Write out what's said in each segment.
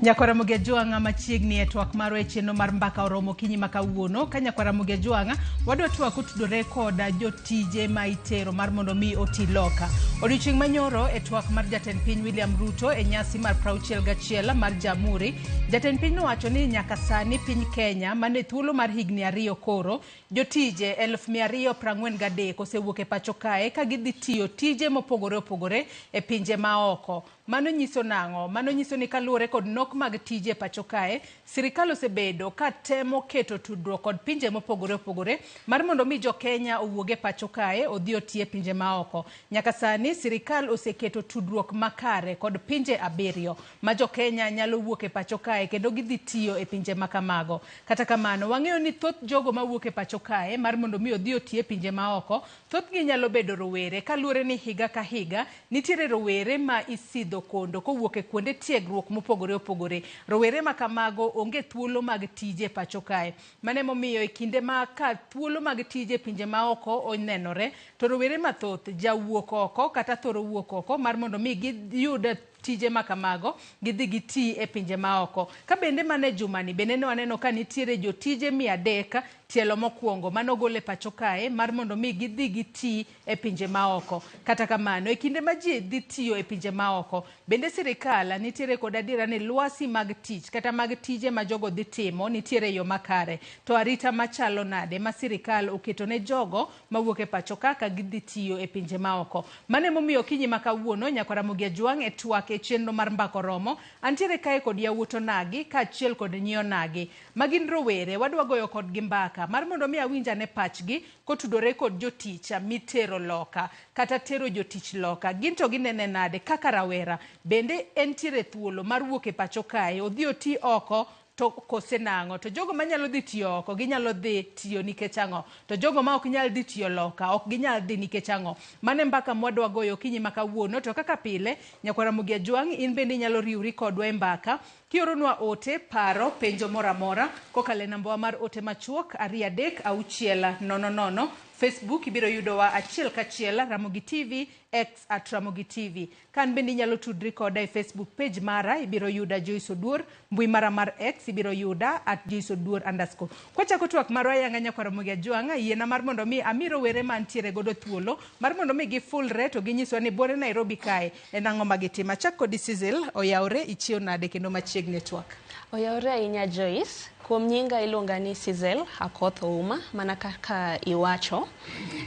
Nyakwara Mugia Jwanga machiegni e twak maro e chenro mar mbaka oromo kinyi makawuono ka Nyakwara Mugia Jwanga wadwa twak utudore koda jotije ma itero mar mondo mi oti loka. Odiochieng' manyoro e twak mar jatend piny William Ruto e nyasi mar 61 mar Jamhuri, jatend piny nowacho ni nyaka sani piny Kenya mane thuolo mar higni 2 koro jotije 243 osewuok e pacho kae ka gidhi tiyo tije mopogore opogore e pinje maoko. Mano nyiso nang'o? Mano nyiso ni kaluwore kod nok mag tije pacho kae, sirikal osebedo ka temo keto tudruok kod pinje mopogore opogore mar mondo mi jo Kenya owuoge pacho kae odhi otie pinje maoko. Nyaka sani sirikal oseketo tudruok makare kod pinje 7 ma jo Kenya nyalo wuoke pacho kae kendo gidhi tiyo e pinje makamago. Kata kamano wang'eyo ni thoth jogo ma wuoke pacho kae mar mondo mi odhi otie pinje maoko, thoth gi nyalo bedo rowere kaluwore ni higa ka higa nitiere rowere ma isidho kondo kowuok e kuonde tiegruok mopogore opogore. Rowere makamago onge thuolo mag tije pacho kae. Mane momiyo e kinde ma ka thuolo mag tije pinje maoko onenore, to rowere mathoth jawuok oko kata thoro wuok oko mar mondo mi giyud tije makamago gidhi giti e pinje maoko. Ka bende mane jumani bende ne waneno ka nitiere jotije 300 tielo mokwongo manogole pacho kae mar mondo mi gidhi giti e pinje maoko. Kata kamano e kinde ma ji dhi tiyo e pinje maoko, bende sirikal nitiere kod adiera ni lwasi mag tich kata mag tije ma jogo dhi timo nitiere yo makare. To arita machalo nade ma sirikal oketo ne jogo mawuok e pacho ka gidhi tiyo e pinje maoko. Mane momiyo kinyi makawuono Nyakwara Mugia Jwang e twak e chenro mar mbako romo antiere kae kod yawuoto nagi ka achiel kod nyiyo nagi magin rowere wadwa goyo kod gi mbaka mar mondo mi awinja ne pachgi kotudore kod jotich mitero loka kata tero jotich loka. Ginto ginene nade kaka rawera bende entiere thuolo mar wuok e pacho kae odhi oti oko to kose nang'o. To jogo manyalo dhi tiyo oko ginyalo dhi tiyo nikech ang'o? To jogo ma ok nyal dhi tiyo loka ok ginyal dhi nikech ang'o? Mane mbaka mwadwa goyo kinyi makawuono. To kaka pile Nyakwara Mugia Jwang in bende nyalo riwri kodwa e mbaka kioronwa ote paro penjo moramora kokale namba mar ote machuok 23 Facebook ibiro yudowa achiel kachiel Ramogi TV X @Ramogi TV. Kan bende nyalo tudri koda e Facebook page mara ibiro yuda Joyce Oduor, mbui mara mar X ibiro yuda @JoyceOduor_. Kwachako twak marwa yanga Nyakwara Mugia Jwang yiena mar mondo mi amiro were mantiere godo thuolo mar mondo mi gifulre to ginyiswa ni bore Nairobi kae en ang'o magitima. Chak kod Sizzle oyawre ichio nade kendo machiegni twak. Oyawre ahinya Joyce. Kuom nyinga iluonga ni Sizzle Akoth Ouma, mana kaka iwacho.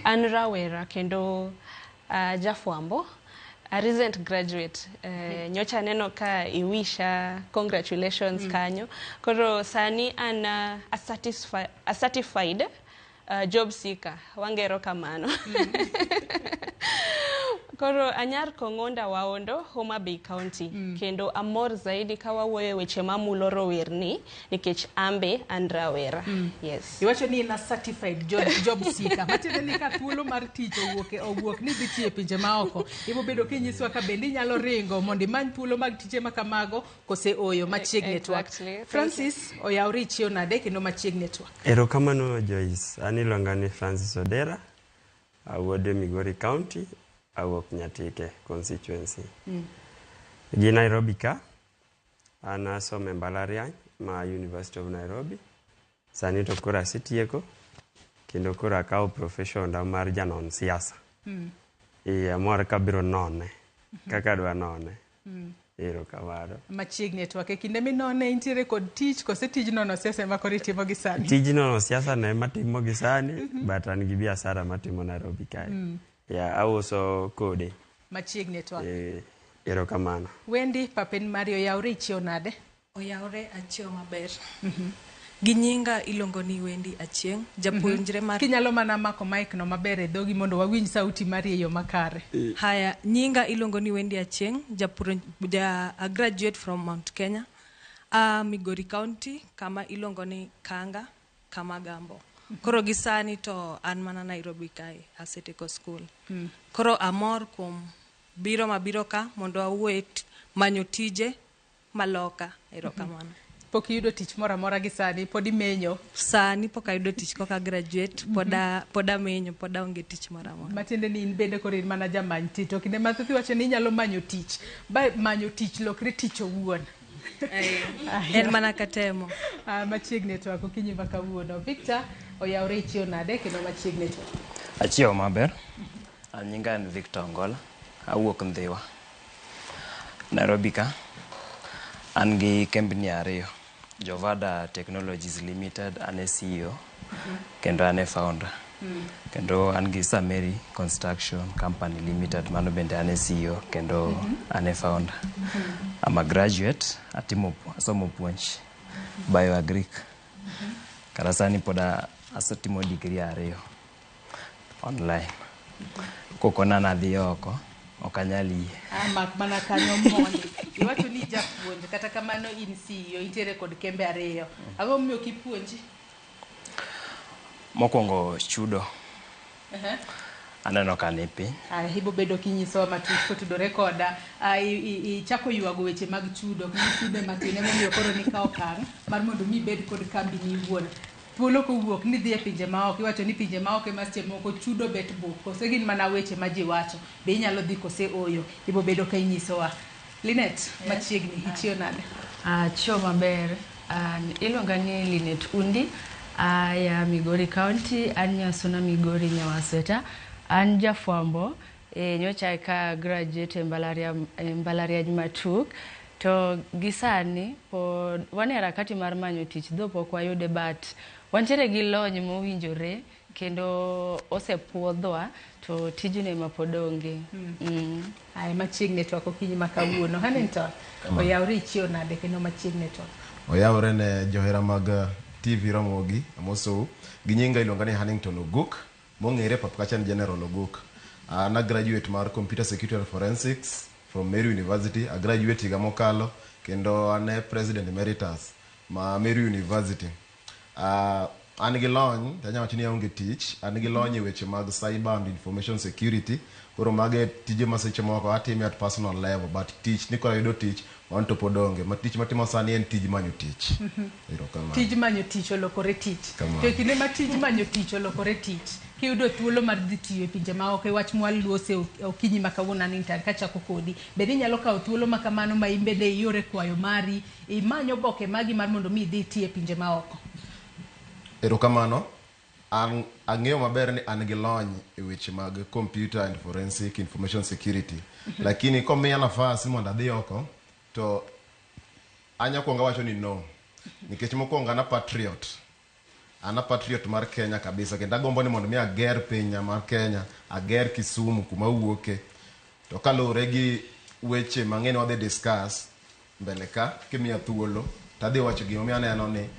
An rawera kendo jafwambo, a recent graduate. Nyocha neno ka iwisha congratulations kanyo. Koro sani an a certified job seeker. Wangero kamano. Koro anyar Kong'onda Waondo, Homa Bay County. Kendo amor zaidi kawa woye weche mamulo rowerni nikech ambe and rawera. Yes. Iwacho ni na certified job seeker. Matiende ni ka thuolo mar tich owuok ni dhi tiyo pinje maoko. Ibo bedo kinyiswa ka bende nyalo ringo mondo imany thuolo mag tije makamago kose oyo machiegni twak. Francis oyawri ichio nade kendo machiegni twak. Erokamano Joyce. Ani luonga ni Francis Odera. Awuode Migori County. Awuok Nyatike constituency. Gi Nairobi ka ana some mbalariany ma University of Nairobi. Sani to kora sitieko kendo kora kao profession da mar janon siasa. Amor kabiro none kaka dwa none. Erokamano. Machiegni twak e kinde minone intiere kod tich kose tij nono siasa ma kori timo gi sani. Tij nono siasa ne matimo gi sani but an gi biashara matimo Nairobi kae. Auso kode. Machiegni twak. Erokamano. Wendi papen Mario oyawre ichio nade? Oyawre achio maber. Gi nyinga iluongo ni Wendi Achieng', japuonjre mar Kinyalo mana mako mic no maber e dhogi mondo wawinj sauti mari e yo makare. Haya, nyinga iluongo ni Wendi Achieng', a graduate from Mount Kenya, Migori County, kama iluongo ni Kanga, Kamagambo. Koro gisani to an mana Nairobi kae asetieko school. Koro amor kuom biro ka mondo awuoye manyo tije maloka. Erokamano. Pok yudo tich moramora gi sani pod imenyo. Sani pok ayudo tich koka graduate poda menyo poda onge tich moramora. Matiende ni in bende koro in mana jamany tich to kinde mathoth iwacho ni inyalo manyo tich. Ba manyo tich lokre tich owuon. En mana katemo. Machiegni to ako kinyi makawuono. Victor oyawre ichio nade kendo machiegni to. Achiew maber. Nyinga en Victor Ngola. Awuok Ndhiwa. Nairobi ka. An gi kembni ariyo. Jovada Technologies Limited, an CEO. Kendo an founder. Kendo an gi Sameri Construction Company Limited, mano bende an CEO kendo an founder. I'm a graduate asomo puonj bioagric. Kara sani poda asatimo degree ariyo online. Kokona nadhi oko okanyal yie. Mak mana kanyo mondi. Iwacho ni japuonj kata kamano in CEO intere kod kembe ariyo. Ang'o miyo kipuonji? Mokwongo chudo. Aneno ka ni piny. Hibo bedo kinyiso matut kotudore koda ichako yuago weche mag chudo kinde matine momiyo koro ni ka okang' mar mondo mi bed kod kambi ni wuon. Thuolo kowuok ni dhi e pinje maoko, iwacho ni pinje maoko ema seche moko chudo bet buok. Kose gin mana weche ma ji wacho. Be inyalo dhi kose oyo. Ibo bedo ka inyisowa. Linet, machiegni ichio nade? Chio maber. Iluonga ni Linet Undi. Ya Migori County, anya Suna Migori Nyawasweta. An jafwambo, nyocha ka graduate mbalariany Matuk. To gisani, pod wane harakati mar manyo tich, dho pok wayude but wantiere gi lony mowinjore kendo osepuodhwa to tijni ema pod onge. Ai machiegni to ako kinyi makawuono. Hanenton, oyawre ichio nade kendo machiegni to. Oyawre ne johera mag TV Ramogi, amoso gi nyinga iluonga ni Hannington Oguk, mong'ere papkachan General Oguk. Na graduate mar Computer Security and Forensics from Meru University. A graduate higa mokalo kendo ane President Emeritus ma Meru University. An gi lony, tanya wacho ni aonge tich, an gi lony e weche mag cyber and information security. Koro mage tije maseche moko atime at personal level, but tich ni kora yudo tich wan to podonge. Ma tich matimo sani en tij manyo tich. Tij manyo tich olokore tich. To kinde ma tij manyo tich olokore tich. Kiyudo thuolo mar dhi tiyo e pinje maoko, wach mwaluose okinyi makawuono an intan kachako kodi. Bende inyalo kawo thuolo makamano ma imbede iore kwayo mari, imanyo oboke magi mar mondo mi idhi tiyo e pinje maoko. Erokamano, ang'eyo maber ni an gi lony e weche mag computer and forensic information security. Lakini komiya nafas mondo adhi oko, to anya kuonga wacho ni no. Nikech mokwongo ana patriot. Ana patriot mar Kenya kabisa. Kendo agombo ni mondo mi ager pinya mar Kenya, ager Kisumu kuma wuoke. To kalure gi weche mang'eny wadhi discuss mbele ka kimiya thuolo, tadhi wacho gimomiyo aneno ni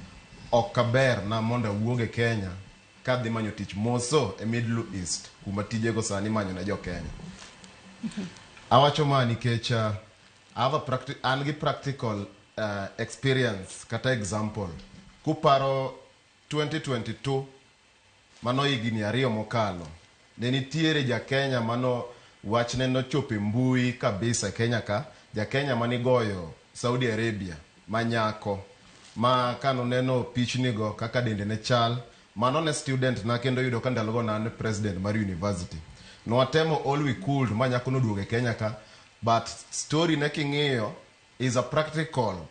ok ber na mondo awuog e Kenya ka dhi manyo tich moso e Middle East kuma tijego sani manyo na jo Kenya. Awacho ma nikech an gi practical experience kata example. Kuparo 2022 mano higni ariyo mokalo, ne nitiere ja Kenya mano wachne nochopo e mbui kabisa e Kenya ka, ja Kenya manigoyo Saudi Arabia manyako ma kano neno pichnigo kaka dende ne chal, mano ne student na kendo yudo ka ndalogo na president mar university. No atemo all we could manyako noduoge Kenya ka, but story ne king'iyo is a practical.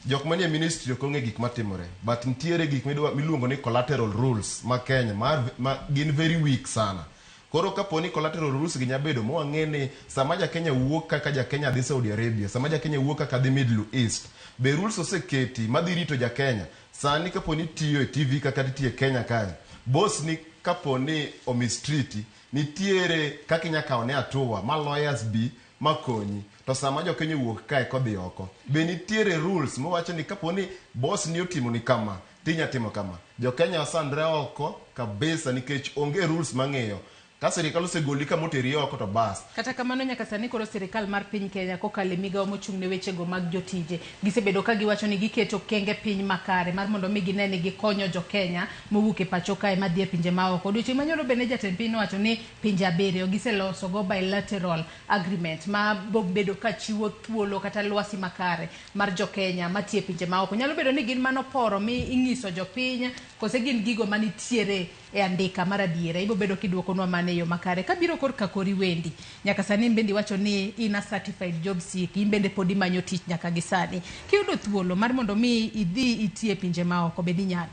Jok manie ministry ok ong'e gik matimore, but ntiere gik miluongo ni collateral rules ma Kenya ma gin very weak sana. Koro kaponi collateral rules gi nyabedo mo ang'e ni sama ja Kenya wuok kaka ja Kenya dhi Saudi Arabia, sama ja Kenya wuok kaka dhi Middle East, be rules oseketi madhi rito ja Kenya. Sani kaponi tiyo e TV kaka tiyo e Kenya kae, boss ni kaponi omistriti, nitiere kaka inyakawo ne atua ma lawyers bi makonyi. To sama jo Kenya wuok kae kodhi oko, be nitiere rules mowacho ni kaponi boss ni otimo ni kama, tinya timo kama. Jo Kenya osandre oko kabisa nikech onge rules mang'eyo. Ka sirikal osegoli ka moteri oko to bas. Kata kamano nyaka sani koro sirikal mar piny Kenya kokale migawo mochung' ne wechego mag jotije gisebedo ka giwacho ni giketo kenge piny makare mar mondo mi gine ni gikonyo jo Kenya mowuok e pacho kae madhi e pinje maoko. Odiochieng' manyoro bende jatend piny owacho ni pinje abiriyo giseloso go bilateral agreement ma bedo ka chiwo thuolo kata lwasi makare mar jo Kenya matiyo e pinje maoko. Nyalo bedo ni gin mano poro mi ing'iso jo piny kose gin gigo manitiere e andika mar adiera ibo bedo kiduokonwa mane yo makare kabiro korka kori wendi nyaka sani bende wacho ni ina certified job seeker bende pod imanyo tich nyaka gi sani kiyudo thuolo mar mondo mi idhi itie pinje ma oko bedi nyalo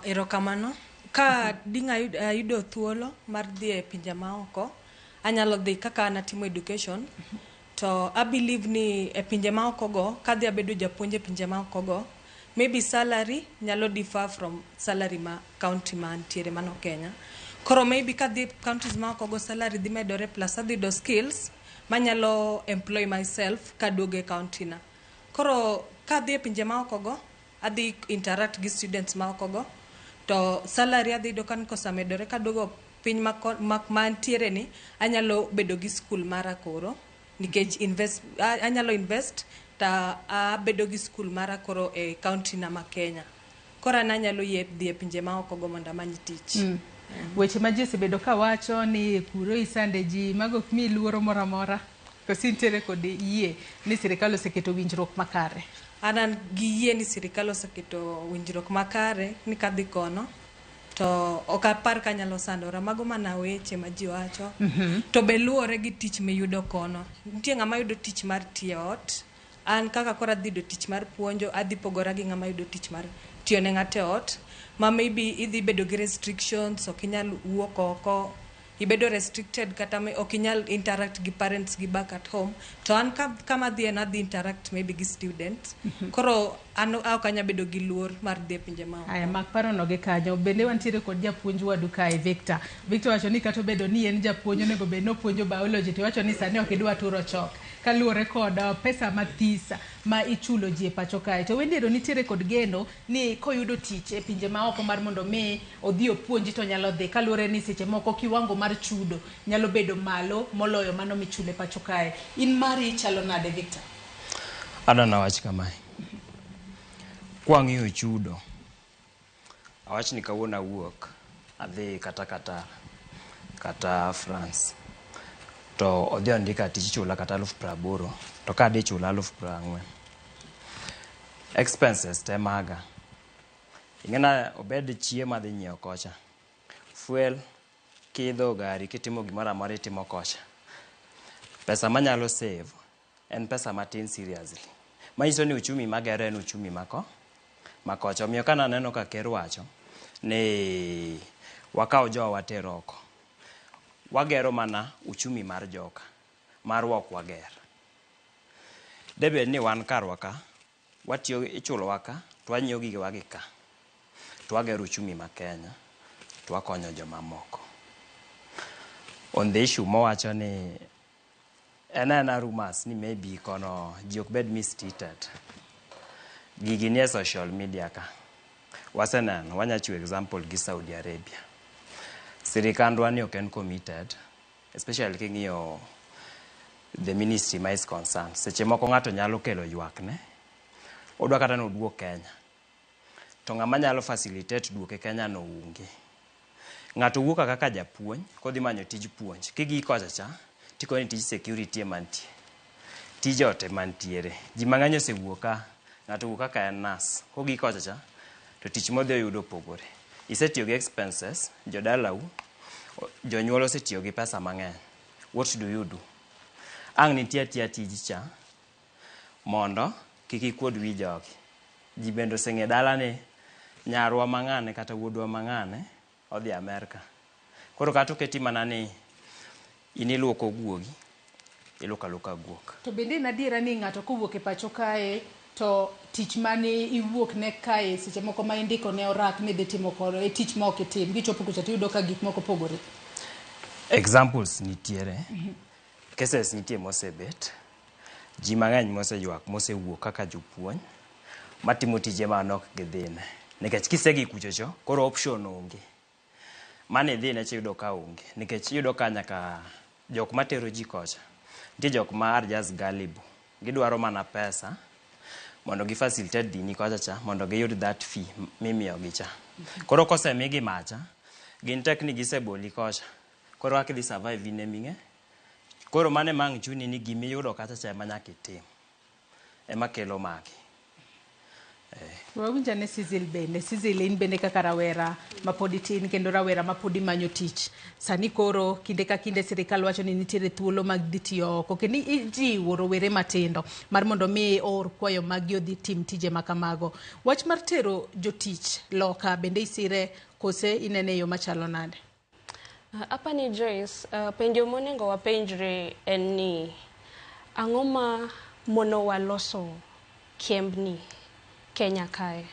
erokamano ka dinga yudo thuolo mar dhi e pinje ma oko anyalo dhi kaka natimo education to I believe ni e pinje ma oko go kadhi abedo japuonje pinje ma oko go maybe salary nyalo differ from salary ma county ma antiere mano Kenya koro maybe kadhi counties ma oko go salary dhi medore plus adhi do skills manyalo employ myself kaduoge county na koro kadhi e pinje ma oko go adhi interact gi students ma oko go to salary adhi do kan kosamedore kaduogo piny ma antiere ni anyalo bedo gi school mara koro nikech anyalo invest ta abedo gi school mara koro e county na ma Kenya kora nanyalo dhi e pinje ma oko go mondo amany tich weche ma ji osebedo ka wacho ni kuro isande ji mago mi luoro moro amora kosintere kod yie ni sirikal oseketo winjruok makare anan gi yie ni sirikal oseketo winjruok makare ni kadhi kono to ok apar kanyalo sandora mago mana weche ma ji wacho to be luore gi tich miyudo kono nitie ng'ama yudo tich mar tiyo ot an kaka kora dhi do tich mar puonjo adhi pogora gi ng'ama yudo tich mar tiyo ne ng'ate ot ma maybe idhi bedo gi restrictions ok inyal wuok oko ibedo restricted kata ok inyal interact gi parents gi back at home to an kama dhi en adhi interact maybe gi students koro an ok anya bedo gi luor mar dhi pinje ma aya mak paro no ge kanyo bende wantiere kod japuonj wadu kae Victor wacho ni kato bedo ni en japuonj onego bed no puonjo biology to wacho ni sani ok idwa turo chok kaluore kod pesa mathisa ma ichulo ji e pacho kae to wendero nitiere kod geno ni koyudo tich e pinje ma oko mar mondo mi odhi opuonji to nyalo dhi kaluore ni seche moko kiwango mar chudo nyalo bedo malo moloyo mano michule pacho kae in mari chalo nade Victor adana wach kamae kwang'iyo chudo awach ni kawuono awuok adhi kata France to odhi andika tich chula kata 80,000 to ka adhi chula 40,000 expenses te maga ing'ena obed chiemo adhi nyiewo kocha fuel kidho gari kitimo gimoro amora itimo kocha pesa manyalo save en pesa matin seriously manyiso ni uchumi magero en uchumi makocha omiyo kana neno ka ker wacho ni wakawo jowa watero oko wagero mana uchumi mar joka marwa ok wager debed ni wan karwa ka watiyo ichulo waka to wanyieo gige wagi ka to wagero uchumi ma Kenya to wakonyo joma moko on the issue mowacho ni enena rumors ni maybe kono ji ok bed mistreated gigi nie social media ka waseneno wanyachiwo example gi Saudi Arabia sirikandwa ni ok en committed especially king'iyo the ministry ma is concerned seche moko ng'ato nyalo kelo ywak ne odwa kata no duok Kenya to ng'ama nyalo facilitate duoke Kenya no unge ng'ato wuoka kaka japuonj kodhi manyo tij puonj kigi kocha cha tikoni tij security mantie tij ote mantiere ji mang'eny osewuoka ng'ato wuoka ka en nas kogi kocha cha to tich modhi oyudo pogore isetiyo gi expenses jodalau jonyuol osetiyo gi pesa mang'eny what do you do ang' nitie atia tij cha mondo kik ikuod wi jogi ji bende oseng'e dala ni nyarwa mang'ane kata wuodwa mang'ane odhi Amerika koro kata oketi mana ni iniluoko guogi iluoko aluoka guok to bende nadiera ni ng'ato kowuok e pacho kae to tich mane iwuok ne kae seche moko ma indiko ne orak ni dhi timo koro e tich ma ok itim gichopo kucha tiyudo ka gik moko pogore examples nitiere cases nitie mosebet ji mang'eny moseywak mosewuok kaka jopuonj matimo tije manok gidhine nikech kisegi kuchocho koro option onge mane dhine chiyudo ka onge nikech iyudo ka nyaka jok matero ji kocha nitie jok ma are just gullible gidwaro mana pesa mondo gi facilitate dini kocha cha mondo giyud that fee mimiyo gi cha koro kosemigi macha gin tek ni giseboli kocha koro kaka idhi survive in eming'e koro mane mang' chuni ni gimiyudo kacha cha ema nyaka itim ema kelo magi Wawinja ne Cecil bende. Cecil in bende kaka rawera mapodi tin kendo rawera mapodi manyo tich. Sani koro kinde ka kinde sirikal wacho ni nitiere thuolo mag dhi tiyo oko. Kendo ijiwo rowere matindo mar mondo mi or kwayo mag odhi tim tije makamago. Wach mar tero jotich loka bende isire kose inene yo machalo nade? Apa ni Joyce, penjo monego wapenjre en ni ang'oma mono waloso kembni Kenya kae.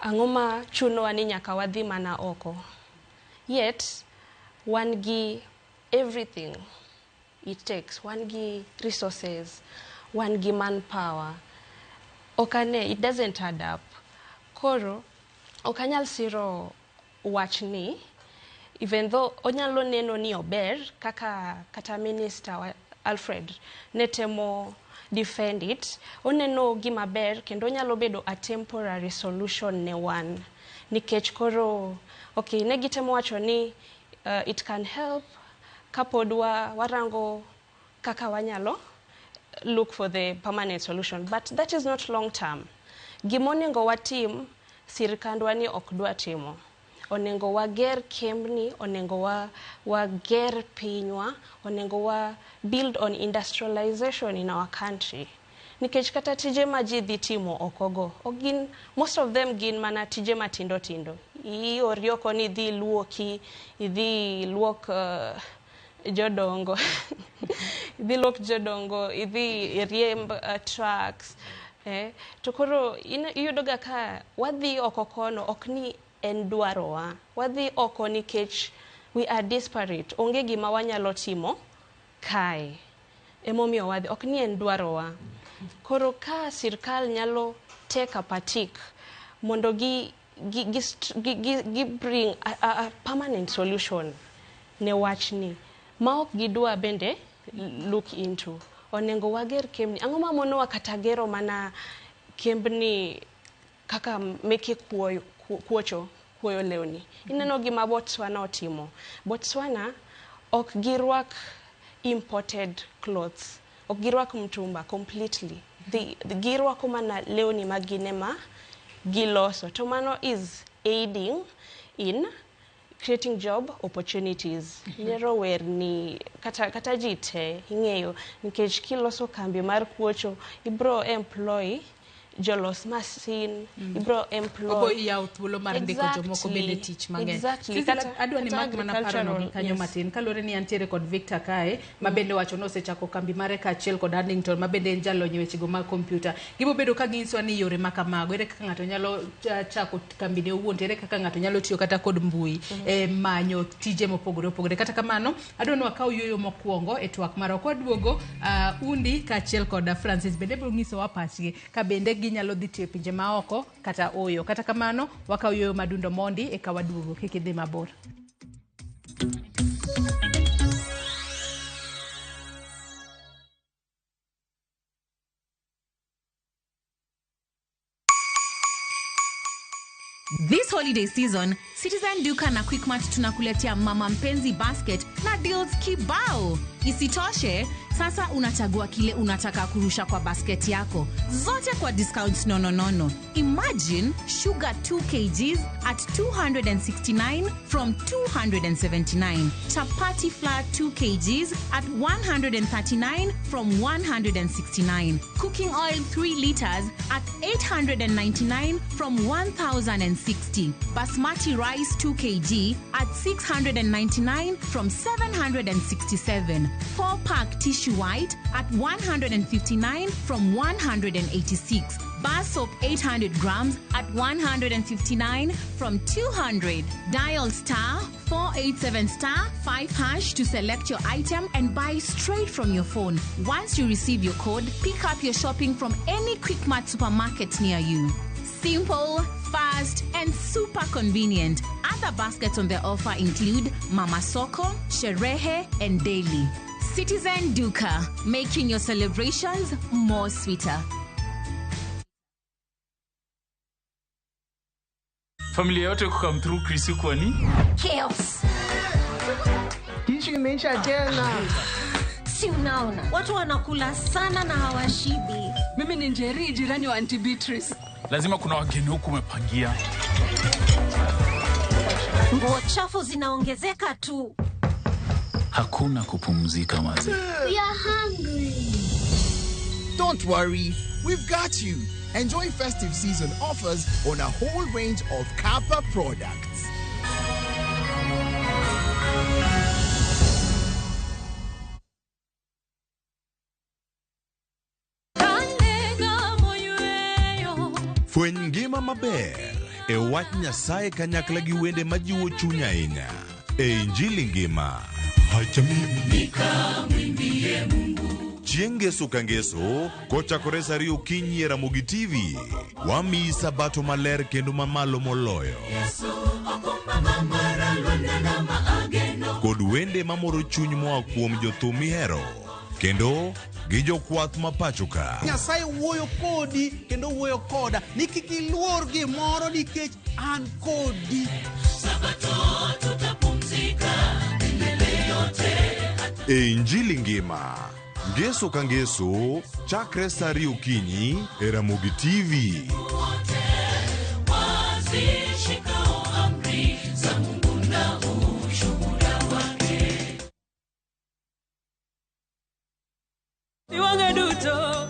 Ang'oma chuno ani nyaka wadhi mana oko. Yet, wan gi everything it takes. Wan gi resources. Wan gi manpower. Okane, it doesn't add up. Koro, okanyal siro wachni, even though onyalo neno ni ober, kata Minister Alfred netemo defend it, oneno gima ber kendo nyalo bedo a temporary solution ne wan. Nikech koro, okay, negitemo wacho ni it can help kapodwa warango kaka wanyalo look for the permanent solution, but that is not long term. Gimonengo watim sirikandwa ni okdwa timo. Onengo wager kembni, onengo wager pinywa, onengo wa build on industrialization in our country. Nikech kata tije maji dhi timo okogo. Most of them gin mana tije matindo tindo. Orioko ni dhi luoki, idhi luok jodongo. Idhi luok jodongo, idhi riemb trucks. To koro iyudoga ka wadhi okokono okni en dwarowa. Wadhi oko nikech we are desperate. Onge gima wanyalo timo kae. Emomiyo wadhi okni en dwarowa. Koro ka sirkal nyalo take a patik mondo gi bring a permanent solution ne wachni. Ma ok gidwa bende look into. Onengo wager kembni. Ang'oma mono wakatagero mana kembni kaka meke kuoyo lewni. Ineno gima Botswana otimo. Botswana ok girwak imported clothes. Ok girwak mtumba completely. Girwako mana lewni maginema giloso. To mano is aiding in creating job opportunities. Nero wer ni kata jite ing'eyo nikech kiloso kambi mar kuocho ibro employ jolos masin, ibro employ. Obo yaw thuolo mar ndiko jomoko bende tich mang'eny. Exactly. Adwa ni mag mana parono gi kanyo matin. Kalore ni antiere kod Victor kae, mabende wacho no osechako kambi mare kaachiel kod Arlington, mabende en jalony weche go mag kompyuta. Gibo bedo ka ginyiso ni yore makamago, ere kaka ng'ato nyalo chako kambi ne owuon, ere kaka ng'ato nyalo tiyo kata kod mbui, manyo tije mopogore opogore. Kata kamano, adwa ni wakaw yoyo mokwongo e twak mara kwa duogo, Undi kaachiel kod Francis bende biro nyiso wa pachgi ka bende ginyalo dhi tiyo pinje maoko kata oyo. Kata kamano wakaw yoyo madundo mondi e ka waduogo kik idhi mabor. This holiday season, Citizen Duka na Quickmart tunakuletea Mama Mpenzi basket na deals kibao. Isitoshe, sasa unachagua kile unataka kurusha kwa basket yako. Zote kwa discounts nononono. Imagine sugar 2 kgs at 269 from 279. Chapati flour 2 kgs at 139 from 169. Cooking oil 3 liters at 899 from 1060. Basmati rice 2 kg at 699 from 767. 4-pack tissue white at 159 from 186. Bar soap 800 grams at 159 from 200. Dial *487*5# to select your item and buy straight from your phone. Once you receive your code, pick up your shopping from any Quickmart supermarket near you. Simple, fast, and super convenient. Other baskets on the offer include Mama Soko, Sherehe, and Daily. Citizen Duka, making your celebrations more sweeter. Familia yote come through Krisu kwani? Chaos. Hichi imeisha tena. Si unaona, watu wanakula sana na hawashibi. Mimi ni Njeri, jirani wa Auntie Beatrice. Lazima kuna wageni huku umepangia. Nguo chafu zinaongezeka tu. Hakuna kupumzika mazi. We are hungry. Don't worry, we've got you. Enjoy festive season offers on a whole range of Kappa products. Fweny ngima maber e wach Nyasaye kanyakla gi wende majiwo chuny ahinya. E Injili ngima. Chieng' Ngeso ka Ngeso, kochakore saa 2 okinyi e Ramogi TV, wamiyi sabato maler kendo mamalo moloyo. Kod wende mamoro chuny moa kuom jothum mihero, kendo gi jokwath ma pacho ka. Nyasaye wuoyo kodi kendo wuoyo koda ni kik iluor gimoro nikech an kodi. Sabato tutapumzika milele yote. E Injili ngima, Ngeso ka Ngeso, chakre saa 2 okinyi e Ramogi TV. Iwange duto,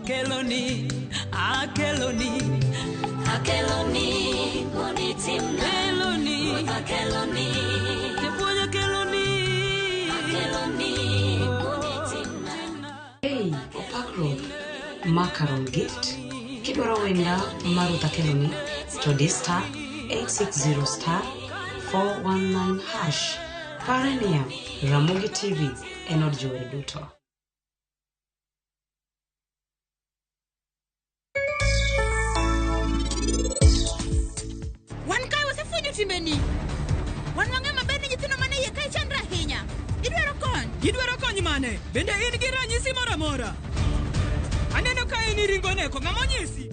keloni, akeloni, kunitimna, keloni, kepuonja keloni, kunitimna. Hey, opakro, Macaron Gift, kidwaro wenda maruta keloni, to di star 860 star 419 hash, parenia, Ramogi TV, enod jowere duto. Timbeni. Wan wang'ama bende nyithindo mane iye kae chandra ahinya. Idwaro kony mane? Bende in gi ranyisi moro amora? Aneno ka in ringo neko, ng'ama onyisi?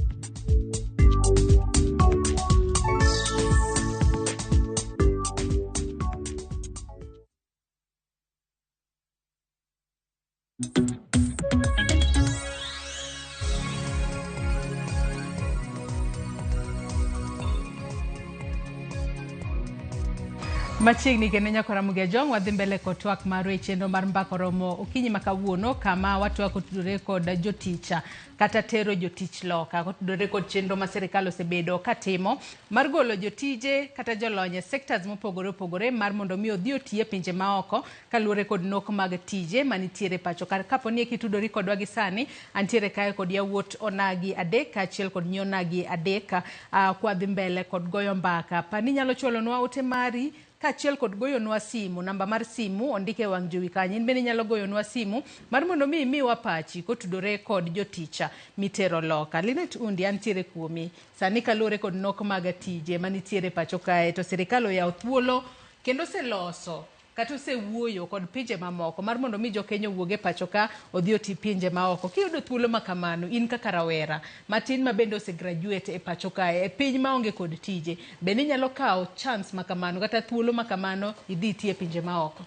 Machiegni kendo nyako Ramogi Ajong' wadhi mbele kod twak marwa e chenro mar mbaka romo okinyi makawuono kama watu wako tudore kod joticha kata tero jotich loka kotudore kod chenro ma sirikal osebedo katimo mar golo jotije kata jolony sectors mopogore opogore mar mondo mi odhi otie pinje maoko kaluwore kod nok mag tije manitiere pacho kapo ni kitudori kodwa gi sani antiere kae kod yawuot onagi adek achiel kod nyonagi adek kwadhi mbele kod goyo mbaka pani nyalo chwalonwa ote mari kachiel kod goyonwa simu namba mar simu ondike wang' jowi kanyo in bende nyalo goyonwa simu mar mondo mi imiwa pachi kotudore kod joticha mitero loka. Linet Undi antiere kuomi sani kaluwore kod nok mag tije manitiere pacho kae to sirikal oyawo thuolo kendo seloso kata osewuoyo kod pinje mamoko mar mondo mi jokenya owuoge pacho ka odhi oti pinje maoko. Kiyudo thuolo makamano in kaka rawera matin ma bende osegraduate e pacho kae e piny maonge kod tije bende nyalo kawo chance makamano kata thuolo makamano idhi tie pinje maoko?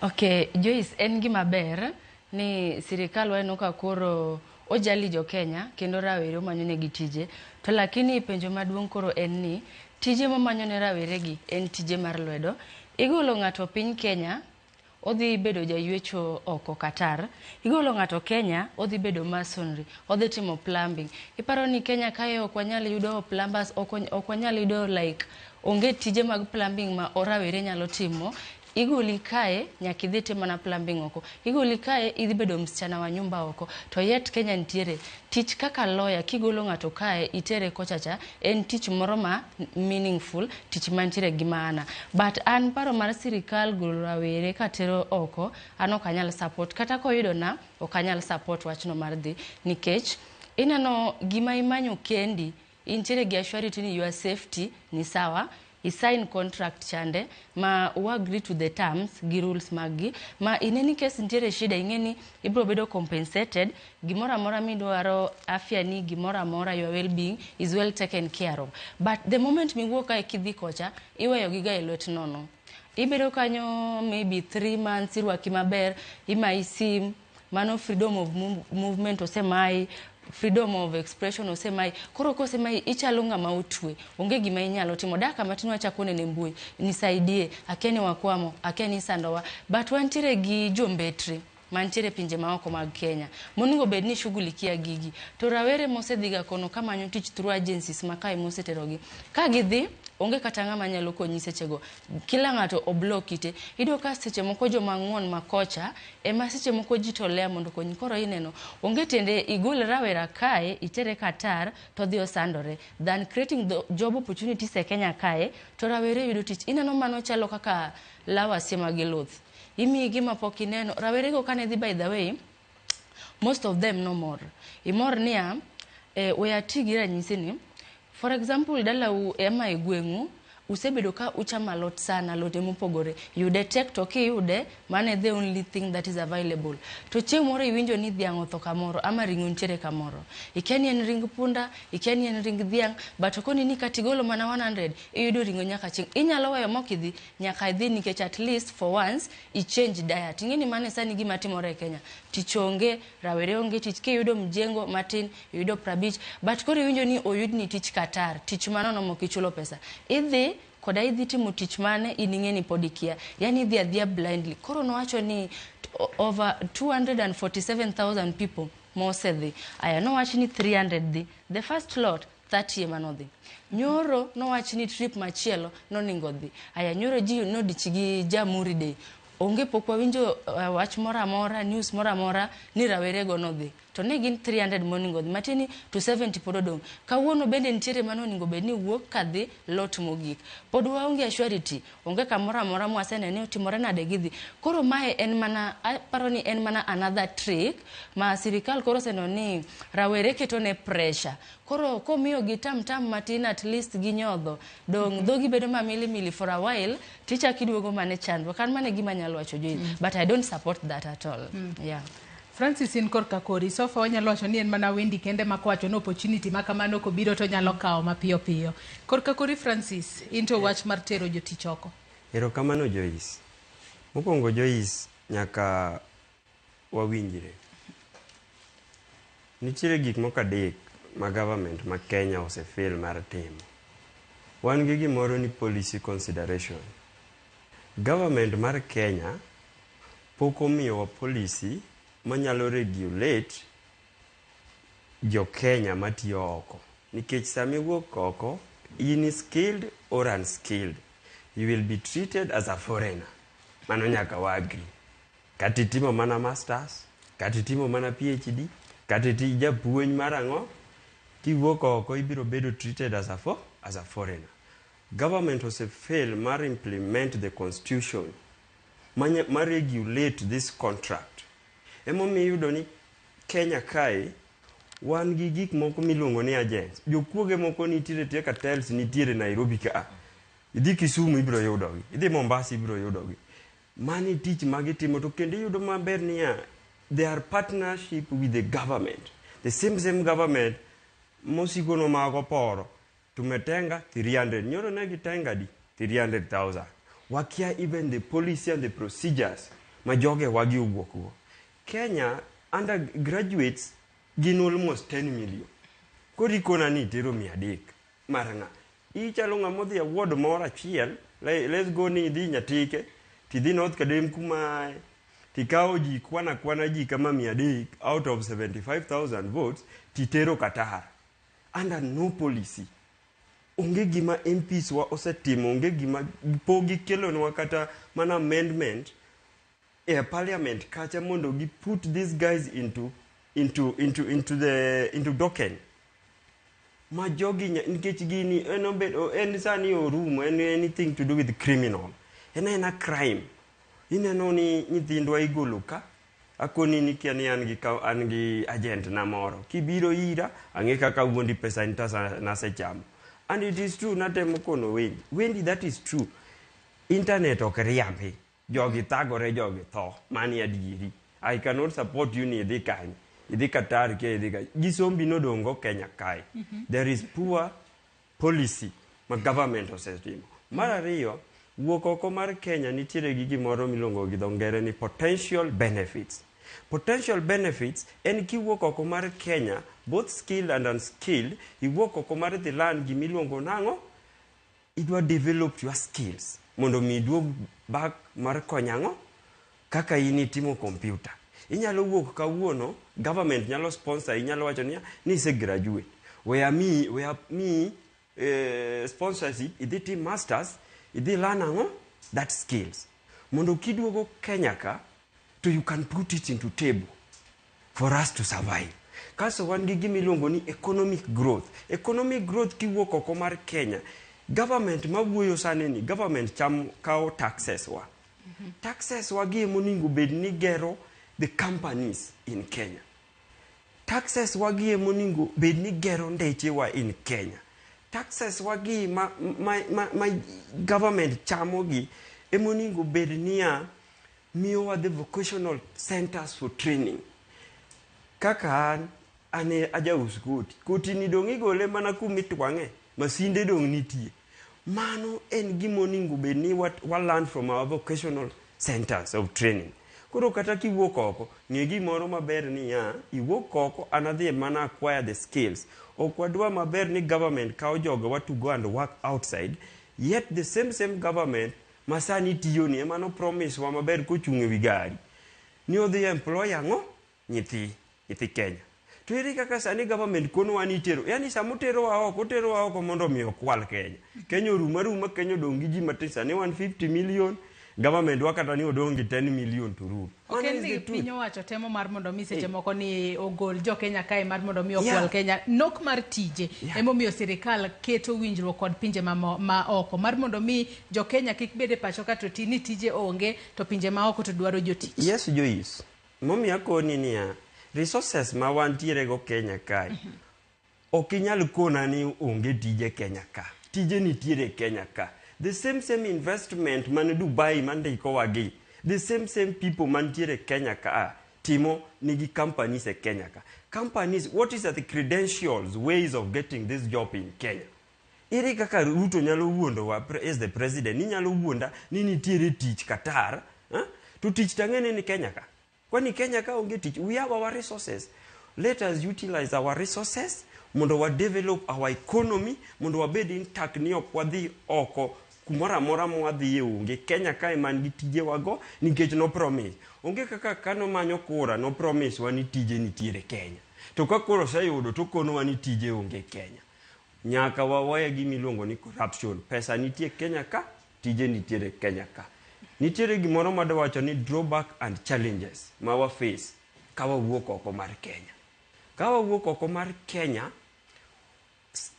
Okay, Joyce, en gima ber ni sirikal waneno ka koro ojali jo Kenya kendo rawere omanyone gi tije to lakini penjo maduong' koro en ni tije momanyone rawere gi en tije mar lwedo. Igolo ng'ato piny Kenya odhi bedo jaywecho oko Qatar, igolo ng'ato Kenya odhi bedo masonry, odhi timo plumbing. Iparo ni Kenya kae ok wanyal yudo plumbers, ok wanyal yudo like onge tije mag plumbing ma rawere nyalo timo. Igoli kae nyaka idhi timo na plumbing oko, igoli kae idhi bedo msichana wa nyumba oko. To yet Kenya nitiere tich kaka lawyer, kigolo ng'ato kae itere kochacha en tich moro ma meaningful, tich mantiere gi maana. But an paro mar sirikal golo rawere katero oko an ok anyal support, kata koyudo na ok anyal support wachno mar dhi nikech inano gima imanyo kendi intiere gi assurity ni your safety ni sawa. I sign contract chande ma u agree to the terms gi rules magi ma in any case ntiere shida ingeni ibro bedo compensated gimora mora midwaro afya ni gimora mora your well being is well taken care of. But the moment mi wuoka e kidhi kocha iweyo giga e lwet nono ibedo kanyo maybe 3 months irwaki maber ima isim mano freedom of movement osemai freedom of expression osemai koro kosemai ichalo ng'ama otwe onge gima inyalo timo daka matin wachako nene mbui nisaidie akeni wakwamo akeni sandowa but wantiere gi jombetre mantiere pinje maoko mag Kenya moningo bed ni shughulikia gigi to rawere mosedhiga kono kamanyo tich through agencies makae moseterogi ka gidhi onge kata ng'ama nyalo konyi sechego kila ng'ato oblock ite ido ka seche moko joma ng'won makocha ema seche moko jitolea mondo konyi koro ineno onge tende igol rawera kae itere Qatar to dhi osandore than creating the job opportunities e Kenya kae to rawere yudo tich ineno mano chalo kaka lawa sema geloth imi gima pok ineno rawere go kane dhi by the way most of them no more imor nia we atigi ranyisi ni for example dala ema egwengu usebedo ka uchama lot sana lote mopogore you detect okay yude mane the only thing that is available to chieng' moro iwinjo ni dhiang' otho kamoro ama ringo ntiere kamoro ikeni en ring punda ikeni en ring dhiang' but okoni ni katigolo mana 100 iyudo ringo nyaka chieng' inyalo weyo mokidhi nyaka idhi nikech at least for once I change diet ingeni mane sani gima timore e Kenya tichonge rawere onge tich kiyudo mjengo matin iyudo prabich but koro iwinjo ni oyud ni tich Qatar tich manono mokichulo pesa idhi koda idhi timo tich mane iningeni podikia yani idhi adhia blindly koro nowacho ni over 247,000 people mosedhi aya nowacho ni 300 dhi the first lot 30 emanodhi nyoro nowacho ni trip machielo noningo dhi aya nyoro ji nodichigi Jamhuri Day onge pok wawinjo wach mora mora news mora mora ni rawere go nodhi to ne gin 300 moningo dhi matini to 70 pododong kawuono bende ntiere manoningo bed ni wuok kadhi lot mogik pod waonge assurity onge kamora mora mwasene ne otimore nade gidhi koro mae en mana paro ni en mana another trick ma sirikal koro seno ni rawere keto ne pressure koro komiyo gitam matin at least ginyodho dong dhogi bedo mamili for a while ticha kiduogo mane chandwa kan mane gima nyalo wacho joyi but I don't support that at all yeah Francis in korka kori sofa wanyalo wacho ni en mana wendi kende makwacho no opportunity makamano kobiro to nyalo kawo mapiyo piyo korka kori Francis into wach mar tero jotich oko erokamano Joyce mokwongo Joyce nyaka wawinjire nichire gik moko adek ma government ma Kenya osefail mar timo wan gi gimoro ni policy consideration government mar Kenya pok omiyowa policy manyalo regulate jo Kenya matiyo oko nikech sami wuok oko in skilled or unskilled you will be treated as a foreigner mano nyaka wagri kati timo mana masters kati timo mana PhD kati ti japuonj marang'o kiwuok oko ibiro bedo treated as a foreigner government ose fail mar implement the constitution ma regulate this contract emomiyo yudo ni Kenya kae wan gi gik moko miluongo ni agents jokuoge moko nitiere tie cartels nitiere Nairobi ka idhi Kisumu ibiro yudogi idhi Mombasa ibiro yudogi mani tich magitimo to kendo yudo maber niya they are partnership with the government the same government mosikono mago poro tumetenga 300 nyoro ne gitenga di 300,000 wakia even the policy and the procedures majoge wagi uwuokgo Kenya undergraduates gin almost 10 million kori kona ni tero 300 maranga ichalo ng'amodhi award moro achiel let's go ni dhi nyatike tidhi North Kadem kuma tikao ji kwana ji kama 300 out of 75,000 votes titero Qatar under no policy onge gima MPs wa osetimo onge gima pogi kelonwa kata mana amendment parliament kacha mondo gi put these guys into docken ma jogi nikech gini en sani orumo en anything to do with criminal en a crime ineno ni nyithindwa igolo ka akoni ni kiani an gi agent na moro kibiro ira ang'e kaka wuondi pesa intasa nasechamo and it is true natemo kono wendi that is true internet ok riambi jogi thagore jogi tho mani adieri I cannot support you ni idhi kanyi idhi Qatar ke idhi kanyi gisombi nodongo Kenya kae there is poor policy ma government osetimo mar ariyo wuok oko mar Kenya nitiere gi gimoro milongo gi dho ngere ni potential benefits Potential benefits en kiwuok oko mar Kenya, both skilled and unskilled, iwuok oko mar dhi land gimiluongo nang'o, idwa develop your skills mondo mi duog back mar konyango kaka in itimo computer. Inyalo wuok kawuono, government nyalo sponsor, inyalo wacho ni se graduate. Where me sponsorship, idhi team masters, idhi learn ango that skills. Mondo kiduogo Kenya ka, so you can put it into table for us to survive. Kaso wan gi gimiluongo ni economic growth. Economic growth kiwuok oko mar Kenya. Government mawuoyo sani ni, government cham kao taxes wa. Taxes wa gi moningo bed ni gero the companies in Kenya. Taxes wa gi moningo bed ni gero ndeche wa in Kenya. Taxes wa gi ma government chamo gi moningo bed niya miyo wa the vocational centers for training. Kaka ane ajaus koti. Koti ni dong igole mana kumitwange. Masinde dong nitie. Mano en gimoningo bed ni what we learn from our vocational centers of training. Koro kata kiwuok oko, ng'e gimoro maber ni ya, iwuok oko anadhi mana acquire the skills. Okwadwa maber ni government kao joga what to go and work outside, yet the same government masani tiyo ni emano promise wa maber kochunge wigari. Ni odhi employ ango nyithi Kenya. To iri kaka sani government kono wani tero. Yani samutero wa oko mondo mi okwal Kenya. Kenya ruma Kenya dongi ji matisa ni 150 million. Government wakata ni odongi 10 million to rule. Okay, ni pinyo wacho temo mar mondo mi seche moko ni ogol jo Kenya kae mar mondo mi okwal Kenya. Nok mar tije emo miyo sirikal keto winjruok kod pinje ma oko mar mondo mi jo Kenya kik bede pacho ka to tini tije onge to pinje ma oko to dwaro jotich. Yes, Joyce. Momi akoni niya resources ma wantiere go Kenya kae. Okinyal kona ni onge tije Kenya ka. Tije nitiere Kenya ka. The same investment man Dubai man iko wagi. The same people man tiere Kenya ka timo nigi companies e Kenya ka. Companies, what is the credentials, ways of getting this job in Kenya? Iri kaka Ruto nyalo wuondo wa as the president, ni nyalo wuonda ni nitiere tich Qatar, to tich tangene ni Kenya ka. Kwani Kenya ka onge tich, we have our resources. Let us utilize our resources, mondo wa develop our economy, mondo wa bed intact ni okwadhi oko kumora mora mwadhi unge Kenya kae man gi tije wago nikech no promise. Onge kaka kano manyo kura no promise wani tije nitiere Kenya. To ka koro sayudo to kono wani tije unge Kenya. Nyaka wawaya gimiluongo ni corruption. Pesa nitie Kenya ka, tije nitiere Kenya ka. Nitiere gimoro madawacho ni drawback and challenges ma wa face ka wawuok oko mar Kenya. Ka wawuok oko mar Kenya,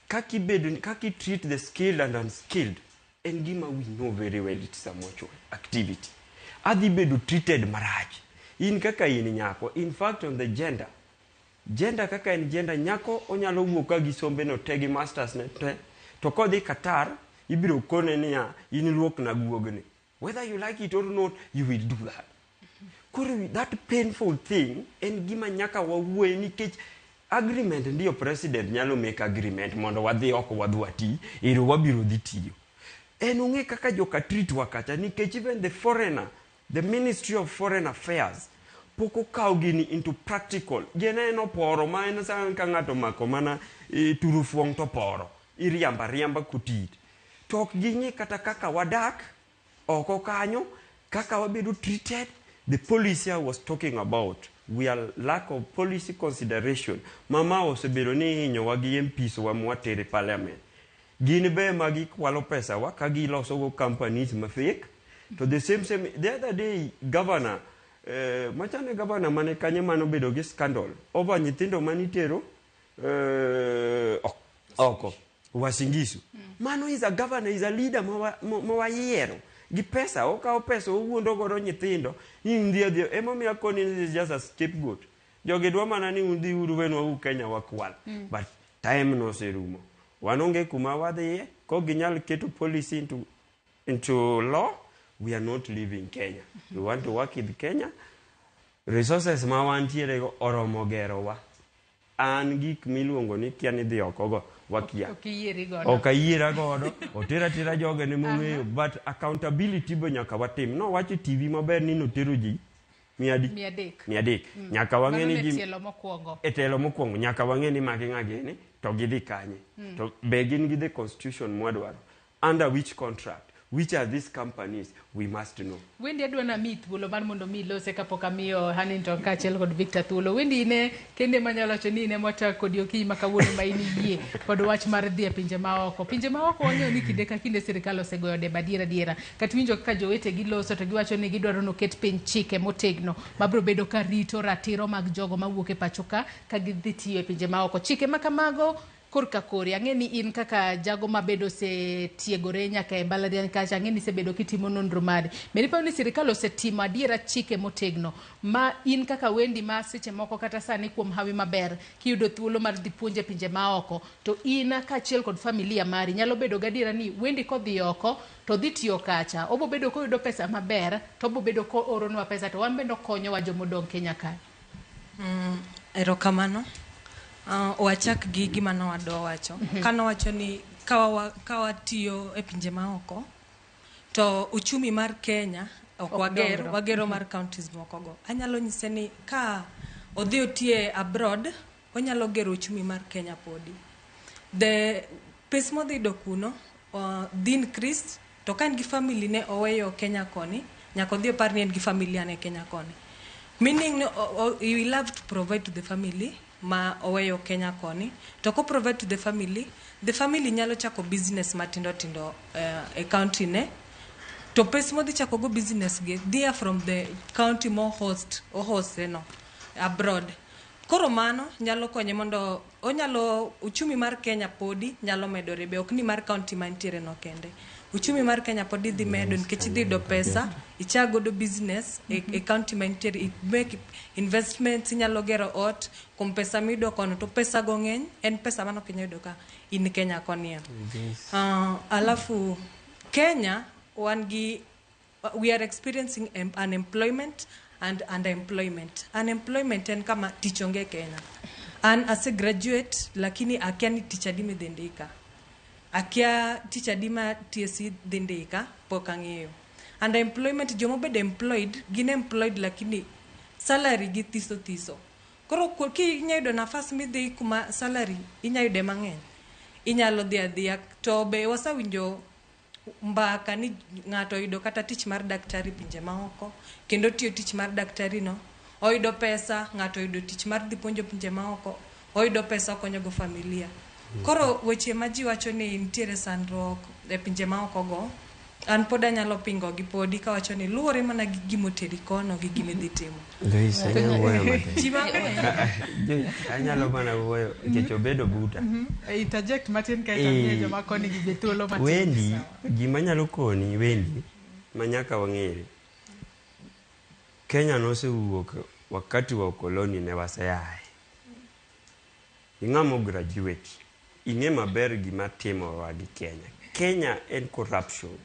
kaki treat the skilled and unskilled, en gima we know very well it's a mutual activity. Adhi bedo treated maraj. In kaka in nyako, in fact on the gender kaka en gender, nyako onyalo wuoka gi sombe no tegi masters ne te, to kodhi Qatar, ibiro kone niya, in luok na guogni. Whether you like it or not, you will do that. Kuri, that painful thing, en gima nyaka wawuoye nikech agreement ndiyo president nyalo make agreement mondo wadhi oko wadwati, ero wabiro dhi tiyo. En unge kaka joka treat wakata nikech even the foreigner, the Ministry of Foreign Affairs, poko kao gini into practical. Gena eno poro, ma ena sa kangato mako mana turufuong to poro. Riamba kutit. Tok ginyi kata kaka wadak, oko kanyo, kaka wabedo treated. The policy I was talking about, we are lack of policy consideration. Mama osebedo ni hinyo wagi MPs wa mwatere parliament. Gini be magi kwalo pesa wa kagi loso go companies ma fake. To the same the other day governor machane governor mane kanye mano bedo gi scandal over nyithindo manitero oko Wasingisu. Mano is a governor, is a leader mawa yiero. Gi pesa, okao pesa, owuondo godo nyithindo. Ni ndia, emo mi akoni is just a scapegoat. Joge dwa mana ni undi uru wenu Kenya wakwal. But time no serumo. Wanonge kuma wadhiye, ko ginyal keto policy into law, we are not living Kenya. We want to work in Kenya. Resources ma wantiere go oromo gero wa. An gik miluongo ni kia ni dhi oko go wakia. Okayiera godo. Otera joge ne mong'eyo. But accountability bo nyaka watim. No wachi TV maber ni notero ji 100 nyaka wang'e ni e telo mokwongo nyaka wang'e ni magi ng'ageni to gidhi kanye to be gin gi the constitution mwadwaro under which contract which are these companies we must know. Wendi adwa na mi thuolo mar mondo mi lose kapok amiyo Hannington kaachiel kod Victor thuolo. Wendi ne kende manyalo wacho ni ne mwata kod okinyi ma kawuono ma in yie kod wach mar dhi e pinje maoko. Pinje maoko wang'eyo ni kinde ka kinde sirikal osegoyo deba diera. Kata winjo kaka jowete giloso to giwacho ni gidwaro noket piny chike motegno mabiro bedo ka rito ratiro mag jogo mawuok e pacho ka gidhi tiyo e pinje maoko. Chike ma kamago korka kori ang'e ni in kaka jago mabedo se tiegore nyaka e mbalariany kacha ang'e ni sebedo kitimo nonro mari meri pa ni sirikal osetimo adiera chike motegno ma in kaka Wendi ma seche moko kata sani kuom hawi maber kiyudo thuolo mar dhi puonje pinje maoko to ina kaachiel kod familia mari nyalo bedo gadiera ni Wendi kodhi oko to dhi tiyo kacha obo bedo koyudo pesa maber to obo bedo ko oronwa pesa to wan bendo konyowa jomodong Kenya kae. Erokamano. Wachak gi gima nowadwa wacho kanowacho ni kawatiyo e pinje maoko to uchumi mar Kenya ok wagero mar counties mokogo. Anyalo nyise ni ka odhi otie abroad onyalo gero uchumi mar Kenya podi. The pes modhi do kuno dhi increase to ka en gi family ne oweyo Kenya koni nyaka odhi opar ni en gi familia ne Kenya koni. Meaning you will have to provide to the family ma oweyo Kenya koni to ko provide to the family nyalo chako business matindo e county ne to pes modhi chako go business ge they are from the county mo host no abroad. Koro mano nyalo konye mondo onyalo uchumi mar Kenya podi nyalo medore be ok ni mar county mantiere no kende. Uchumi mar Kenya podi dhi medo nikech dhi do pesa ichago do business e county mantiere it make investments nyalo gero ot kom pesa mido kono to pesa go ng'eny en pesa mano Kenya yudo ka in Kenya konia. Alafu Kenya we are experiencing unemployment and underemployment. Unemployment en kama tich onge Kenya. An as a graduate lakini akia ni tich adi midhindika. Akia tich adi ma TSC dhindika pok ang'eyo. Underemployment jomo bedo employed gin employed lakini salary gi thiso. Koro ki inyayudo nafas midhi kuma salary inyayude mang'eny. Inyalo dhi adhiya to be wasawinjo mbaka ni ng'ato oyudo kata tich mar daktari pinje maoko kendo tiyo tich mar daktari no oyudo pesa ng'ato oyudo tich mar dhi puonjo pinje maoko oyudo pesa konyo go familia. Koro weche ma ji wacho ni nitiere sandruok e pinje maoko go an pod anyalo pingo gi podi ka wacho ni luwore mana gi gimoteri kono gi gimidhi timo. Anyalo mana wuoyo nikech obedo buta. Interject matin ka ita joma koni gi bethuolo matin. Wendi gima nyalo koni Wendi manyaka wang'ere Kenya nosewuok wakati wa ukoloni ne waseyaye. Ing'amo graduate ing'e maber gima timowa gi Kenya. Kenya en corruption.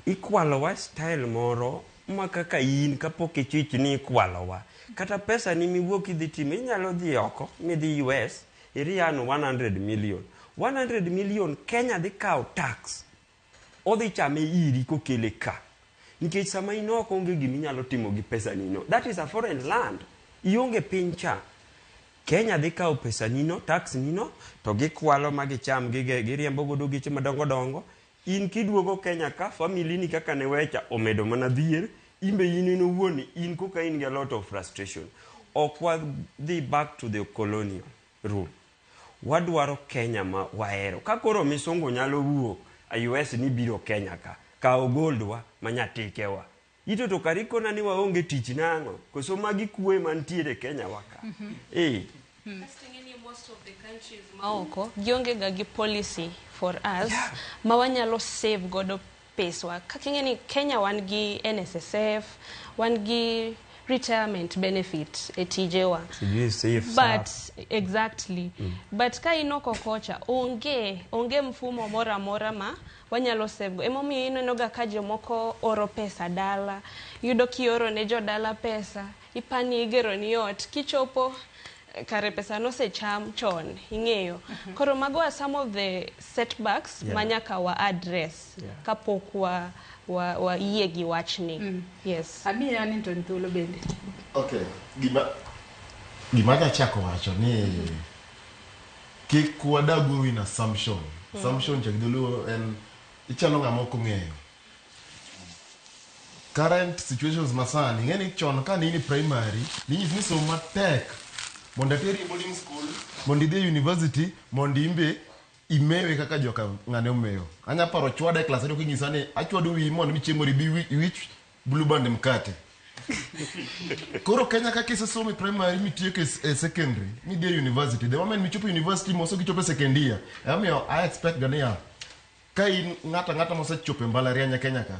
Ikwalowa style moro ma kaka in kapok ichich ni ikwalowa. Kata pesa ni miwuok idhi timo inyalo dhi oko midhi US iriano 100 million. 100 million Kenya dhi kawo tax. Odhi chame iri kokele ka. Nikech sama inoko onge gima inyalo timo gi pesa nino. That is a foreign land. Ionge piny cha. Kenya dhi kawo pesa nino, tax nino, to gikwalo magicham giriembo godo geche madongo. In kiduogo Kenya ka family ni kaka ne wecha omedo mana dhier, imbe in owuon in koka in a lot of frustration. Okwa dhi back to the colonial rule. Wadwaro Kenya ma waero. Kakoro misongo nyalo wuok a US ni biro Kenya ka ogoldwa manyatikewa. Ito to kariko na ni waonge tich nang'o koso magi kuwe mantiere Kenya waka. Most of the countries maoko gionge ga gi policy for us ma wanyalo save godo peswa. Kaking'e ni Kenya wan gi NSSF, wan gi retirement benefit e tijewa. But exactly. But ka inoko kocha onge mfumo mora ma wanyalo save go. Emomiyo ineno ga ka jomoko oro pesa dala, yudo kioro ne jo dala pesa, ipani igero ni ot, kichopo kare pesa no se cham chon ing'eyo. Koro mago are some of the setbacks manyaka wa address kapok yie gi wachni. Yes. Abi ani to nthuolo bende. Okay, gima chako wacho ni kik wadagu in assumption. Assumption chakidulu en ichalo ng'ama ok ong'eyo. Current situations masani ng'eni chon ka nini primary ni somo matek mondo ateri boarding school mondo idhi university mondo imbe imewe kaka joka ng'ane omeyo. Anya paro chwada e class ado kinyisa ni achwado wi mondo michiemori bi wich blue band mkate. Koro Kenya ka kise somo primary mitieko e secondary mi dhi university. The moment michopo university moso gichopo second year. I expect gania ka in ng'ata mosechopo mbalariany Kenya ka.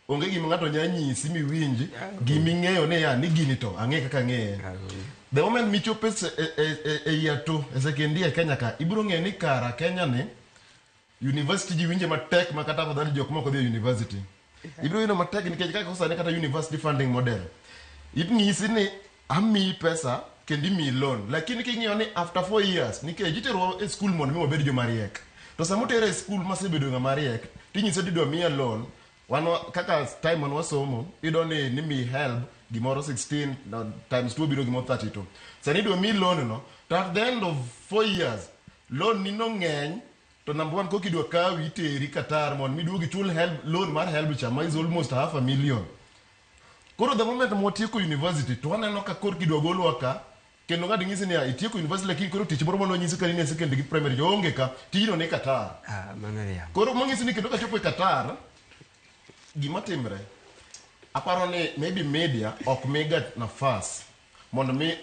Onge gima ng'ato nyanyisi miwinji giming'eyo ne ya ni gini to ang'e kaka ng'eye. The moment michopo e year 2 e second year Kenya ka ibiro ng'e ni kara Kenya ni university ji winje matek makata kodhani jok moko dhi university. Ibiro yino matek nikech kaka osane kata university funding model. Ibing'isi ni ami pesa kendi mi loan. Lakini king'iyo ni after 4 years nikech itero e school mondo mi wabed jomariek. To samo tere e school masebedo ng'amariek tinyiso didwa miya loan. Wano kaka time on wasomo ido ni mi help gimoro 16 times 2 biro gimoro 32. Sani do mi loan no to at the end of 4 years loan ni no ng'eny to number 1 kokidwa kawi iteri Qatar mon miduogi chul help loan mar help chama is almost $500,000. Koro the moment motieko university to aneno ka kor kidwa golwa ka kendo ng'ado ng'isi ni itieko university lakini koro tich moro mondo nyisi ka ni secondary primary jo onge ka tijino ne Qatar. Mang'eya. Koro mong'isi ni kendo ka chopo e Qatar gima timre aparo ni maybe media ok mega nafas mondo mi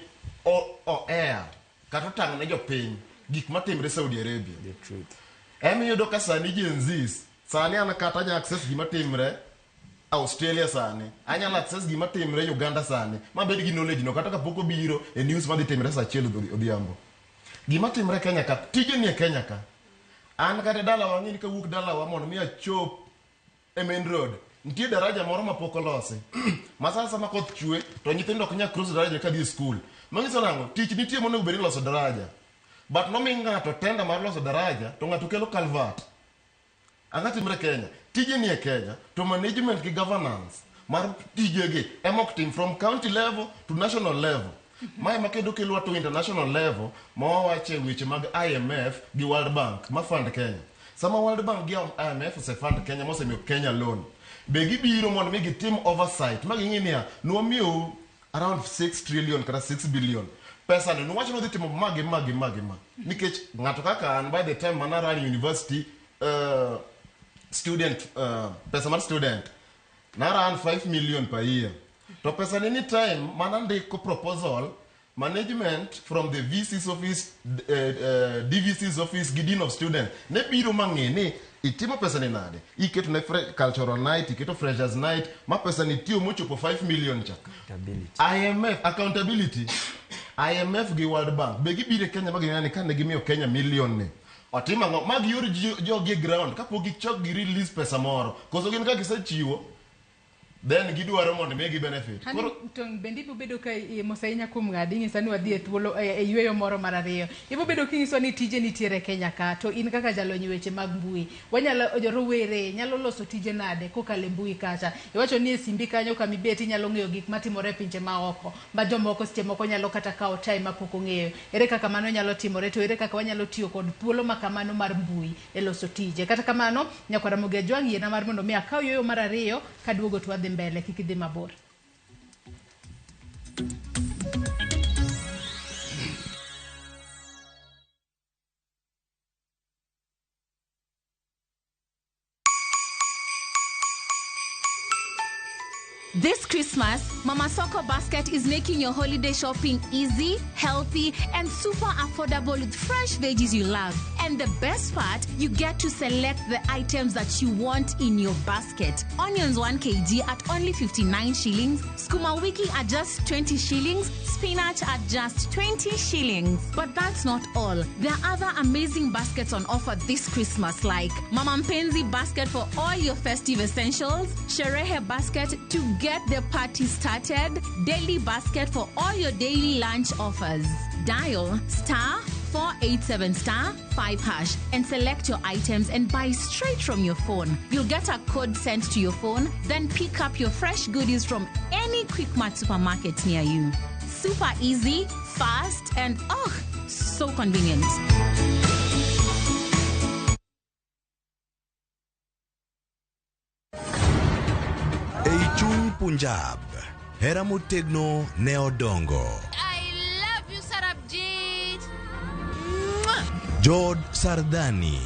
o air kata tang ne jopiny gik matimre Saudi Arabia. The truth. Yudo ka sani Gen Z sani ana kata anya access gima timre Australia sani anya access gima timre Uganda sani mabed gi knowledge no kata kapoko biro e news madhi timre sa chielo odhiambo. Gima timre Kenya ka tije ni e Kenya ka an kata dala wang'ini ka wuok dala wa mondo mi achop e main road nitie daraja moro mapok olosi masasa ma koth chwe to nyithindo ok nya cross daraja ka dhi school manyiso nango tich nitie mondo obed loso daraja but no mi ng'ato tenda mar loso daraja to ng'ato kelo calvert angatimre Kenya tije ni e Kenya to management gi governance mar tijegi emok tim from county level to national level. Mae makedo kelo to international level mawache weche mag IMF gi World Bank ma fund Kenya. Sama World Bank gi IMF se fund Kenya mose mi Kenya loan. Be gibiro mondo mi gitim oversight maging'ini no miyo around 6 trillion kata 6 billion. Pesa no wacho no dhi timo magi nikech ng'ato kaka an by the time mana run university student pesa mar student na run 5 million per year. To pesa ni time mana ndiko proposal management from the VC's office DVC's office Dean of student ne biro mang'eni itimo pesa ni nade iketo ne cultural night iketo freshers night ma pesa ni tio mochopo 5 million cha IMF accountability IMF gi World Bank be gibire Kenya maging'ani kan ne gimiyo Kenya million ne otima ngo mag yor jogi ground kapo gichok gi release pesa moro koso gin ka gisechiwo then gidwaro mondo megi benefit. Koro tong bendi bedo ka mosainya kuom ng'adi ng'isa ni wadhi e thuolo e yweyo moro mar ariyo. Ibo bedo kinyiso ni tije nitiere Kenya ka to in kaka jalony weche mag mbui. Wanyalo jorowere nyalo loso tije nade kokale mbui kacha. Iwacho ni e simbi kanyo kami beti nyalo ng'eyo gik matimore pinje maoko. Ma jomoko seche moko nyalo kata kawo time mapok ong'eyo. Ere kaka mano nyalo timore to ere kaka wanyalo tiyo kod thuolo makamano mar mbui e loso tije. Kata kamano Nyakwara Muge Jwang' yiena mar mondo mi akaw yweyo mar ariyo kaduogo to wadhi mbele kiki dhi mabor. This Christmas, Mama Soko Basket is making your holiday shopping easy, healthy, and super affordable with fresh veggies you love. And the best part, you get to select the items that you want in your basket. Onions 1 kg at only 59 shillings, Skuma Wiki at just 20 shillings, spinach at just 20 shillings. But that's not all. There are other amazing baskets on offer this Christmas like Mama Mpenzi basket for all your festive essentials, Sherehe basket to get the party started, daily basket for all your daily lunch offers. Dial 487 star 5 hash and select your items and buy straight from your phone. You'll get a code sent to your phone, then pick up your fresh goodies from any Quickmart supermarket near you. Super easy, fast, and so convenient. Eichung Punjab, hera motegno ne odongo. I love you, Sarabjit. Jod Sardani,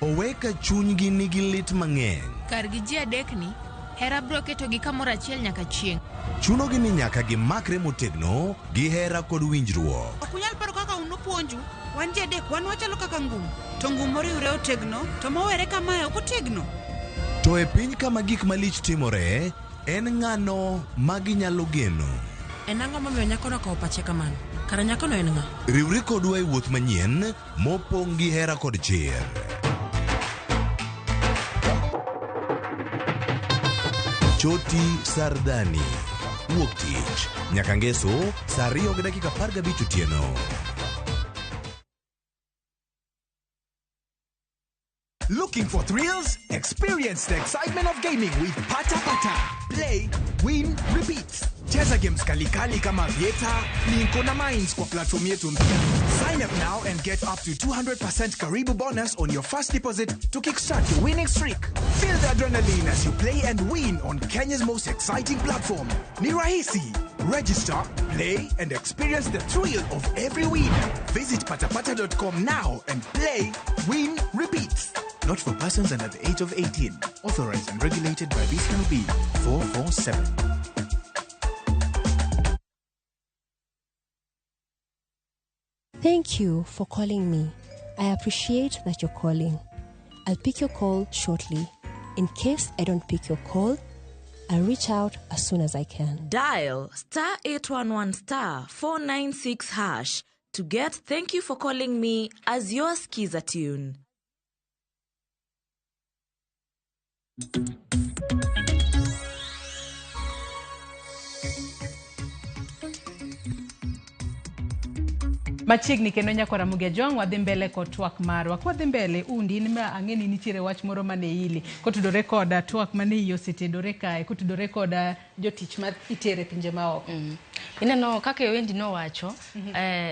oweka chunygi nigi lit mang'eny. Kargi ji adekni, hera bro keto gi kamoro achiel nyaka chieng'. Chunogi ni nyaka gimakre motegno gi hera kod winjruok. Okunyal paro kaka unopuonju, wan ji adek wan wachalo kaka ngum. To ngum moriwre otegno, to mowere kamae ok otegno. To e piny kama gik malich timore, en ng'ano ma ginyalo geno. En ang'o momiyo nyakono kawo pache kamano? Kara nyakono en ng'a? Riwri kodwa e wuoth manyien mopong' gi hera kod chir. Choti Sardani, wuok tich nyaka ngeso saa 2:15 otieno. Looking for thrills? Experience the excitement of gaming with Pata Pata. Play, win, repeat. Cheza games kali kama Vieta, Linko na Mines kwa platform yetu mpya. Sign up now and get up to 200% Karibu bonus on your first deposit to kickstart your winning streak. Feel the adrenaline as you play and win on Kenya's most exciting platform. Ni rahisi. Register, play, and experience the thrill of every win. Visit patapata.com now and play, win, repeat. Not for persons under the age of 18. Authorized and regulated by BCLB 447. Thank you for calling me. I appreciate that you're calling. I'll pick your call shortly. In case I don't pick your call, I'll reach out as soon as I can. Dial star 811 star 496 hash to get thank you for calling me as your skiza tune. Machiegni kendo nyako Ramogi Ajwang' wadhi mbele kod twak marwa. Kwa dhi mbele undi ni ma ang'eni nitiere wach moro mane ili kotudore kod twak mane iyo setedore kae kotudore kod jotich ma itere pinje maoko. Ineno kaka wendi no wacho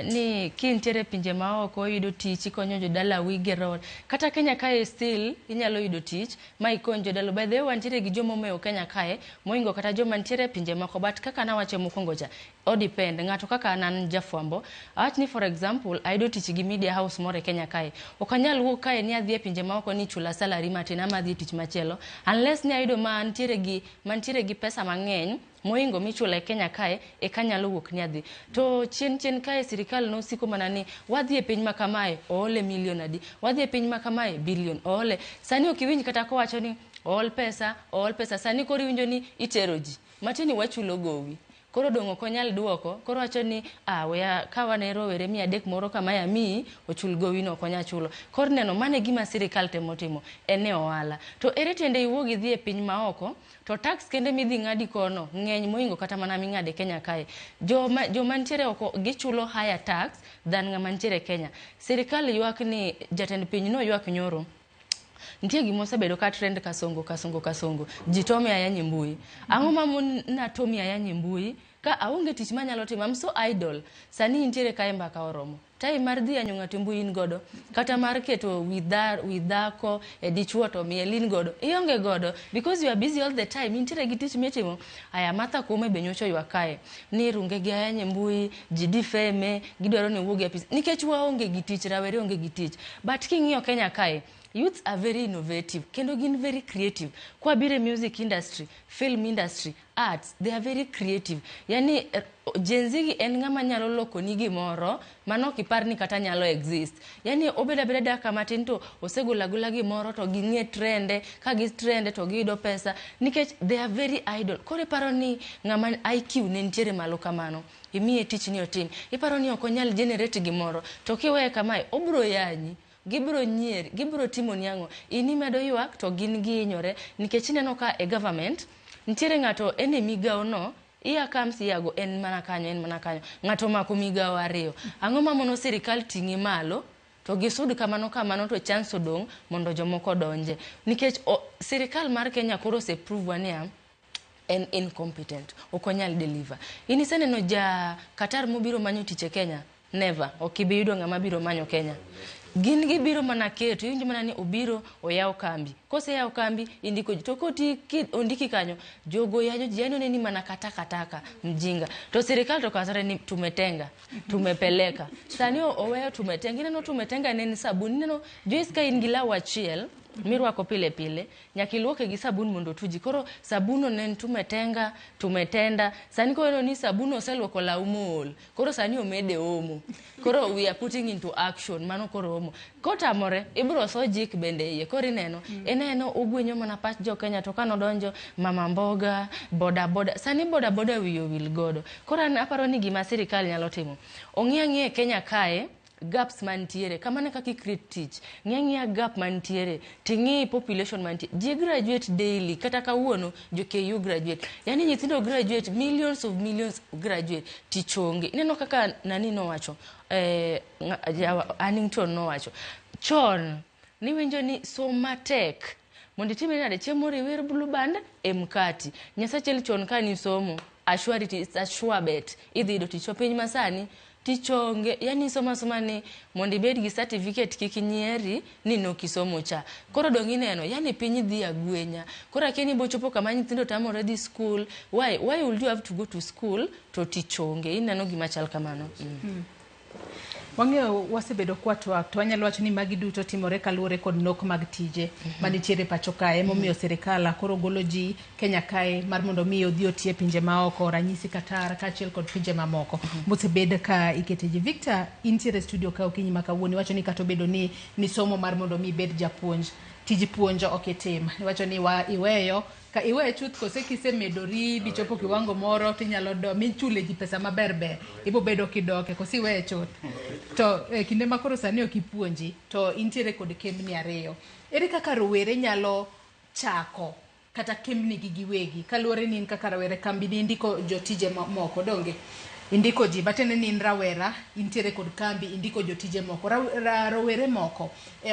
ni kintiere pinje maoko yudo tich ikonyo jodala wigero kata Kenya kae still inyalo yudo tich ma ikon jodala. By the way wantiere gi jomo meyo Kenya kae moingo kata joma ntiere pinje maoko, but kaka na wacho mokwongo cha o depend ng'ato kaka nan jafwambo awach ni for example ayudo tich gi media house more Kenya kae okanyal wuok kae ni adhi e pinje maoko ni chula salary matin ama adhi tich machielo unless ni ayudo mantiere gi pesa mang'eny moingo michula e Kenya kae e kanyalo wuok ni adhi. To chien kae sirikal no siko mana ni wadhi e piny makamae oole million adi, wadhi e piny makamae billion oole. Sani okiwinj kata ko wacho ni ool pesa sani kori winjo ni itero ji matini wachulo gowi. Koro dongo konyal duoko, koro wacho ni weya kawa ne rowere 300 moro kama ya mi ochul gowi no konya chulo. Koro neno mane gima sirikal temo ene ohala. To ere tende iwuogi dhi e piny maoko to tax kende midhi ng'adi kono ng'eny moingo kata mana ming'ade Kenya kae. Joma ntiere oko gichulo higher tax than ng'ama ntiere Kenya. Sirikal ywak ni jatend piny no ywak nyoro. Ntie gimosebedo ka trend kasongo jitome ayanye mbui. Ang'o mamon na tomi ayanye mbui ka aonge tich manyalo timo. I'm so idle. Sani ntiere kae mbaka oromo. Tai mar dhi anyo ng'ato mbui in godo kata mar keto widhako dichuo to mielin godo ionge godo because you are busy all the time. Ntiere gi tich mitimo. Aya Martha Koome be nyocho ywa kae ni runge gi ayanye mbui ji difeme gidwaro ni wuogi apis nikech waonge gi tich, rawere onge gi tich. But king'iyo Kenya kae youths are very innovative kendo gin very creative. Kwa bire music industry, film industry, arts, they are very creative. Yani Gen Z en ng'ama nyalo loko ni gimoro mano kipar ni kata nyalo exist. Yani obeda daka matin to osegula gimoro to ging'e trende, ka gi trende to gido pesa nikech they are very idle. Kore paro ni ng'ama IQ ne ntiere malo kamano imiye tich ni otim. Iparo ni okonyal generate gimoro to kiweye kamae obro yanyi. Gibro nyieri, gibro timo niang'o. Ini medo ywak to gin giinyore nikech ineno ka e government ntiere ng'ato ene migao no iya comes iago en mana kanyo ng'ato mako migawo ariyo ang'o mamono sirikal ting'i malo to gisud kamano to chance odong' mondo jomoko donje nikech sirikal mar Kenya koro se prove niya en incompetent okonyal deliver iniseneno ja Qatar mobiro manyo tich e Kenya never okibiyudo ng'ama biro manyo Kenya gin gibiro mana keto yinjo mana ni obiro oyaw kambi kose yaw kambi indiko to koti ondiki kanyo jogo yajo jano neni mana kataka mjinga to serikali to kasare ni tumepeleka sani oweyo tumetenga neno tumetenga neni sabuni neno Joyce ingilawa achiel mirwako pile nyakiluoke gi sabun mondo tuji koro sabuno nen tumetenda sani ko ni sabuno oseluoko laumol koro sani omede omo koro we are putting into action mano koro omo kotamore ibro so jik bende ye koro eneno ugwenyo mana pach jo Kenya to kano donjo mama mboga boda sani boda wiyo wil godo koro aparo ni gima sirikal nyalo timo ong'ie Kenya kae gaps mantiere kamane kaki create teach ng'eng'ia gap mantiere tingi population mantiere ji graduate daily kata kawuono jo KU graduate yani nyithindo graduate millions graduate tichonge neno kaka nani no wacho Annington no wacho chon ni winjo ni somatek mondo time nade chiemo riwer blue band mkati nyasache chon kani somo ashwarity is a sure bet idhi do ticho piny masani tichonge yani soma ni mondi bed gi certificate kikinyieri ni no kisomo cha koro dongi neno yani piny dhi agwenya koro akeni bochopo kama nyithindo tamore dhi school why would you have to go to school to tichonge ineno gima chal kamano Wang'eyo wasebedo kwatwa to wanyalo wacho ni magi duto timore kaluore kod nok mag tije manitiere pacho kae momiyo sirikal koro golo ji Kenya kae mar mondo mi odhi otie pinje maoko ranyisi Qatar kaachiel kod pinje mamoko mosebed ka ikete ji Victor intiere studio ka okinyi makawuoni wacho ni kato bedo ni somo mar mondo mi bed japuonj tiji puonjo oketim wacho ni iweyo ka iwe chuth kose kisemedori bichopo kiwango moro tinyalo do minchule ji pesa maberber ibo bedo kidoke kosi we chuth to kinde makoro sani okipuonji to intiere kod kembni ariyo ere kaka rowere nyalo chako kata kembni gi giwegi kaluore ni kaka rowere kambi ni indiko jotije moko donge indiko ji batene ni rawera intiere kod kambi indiko jotije moko rowere moko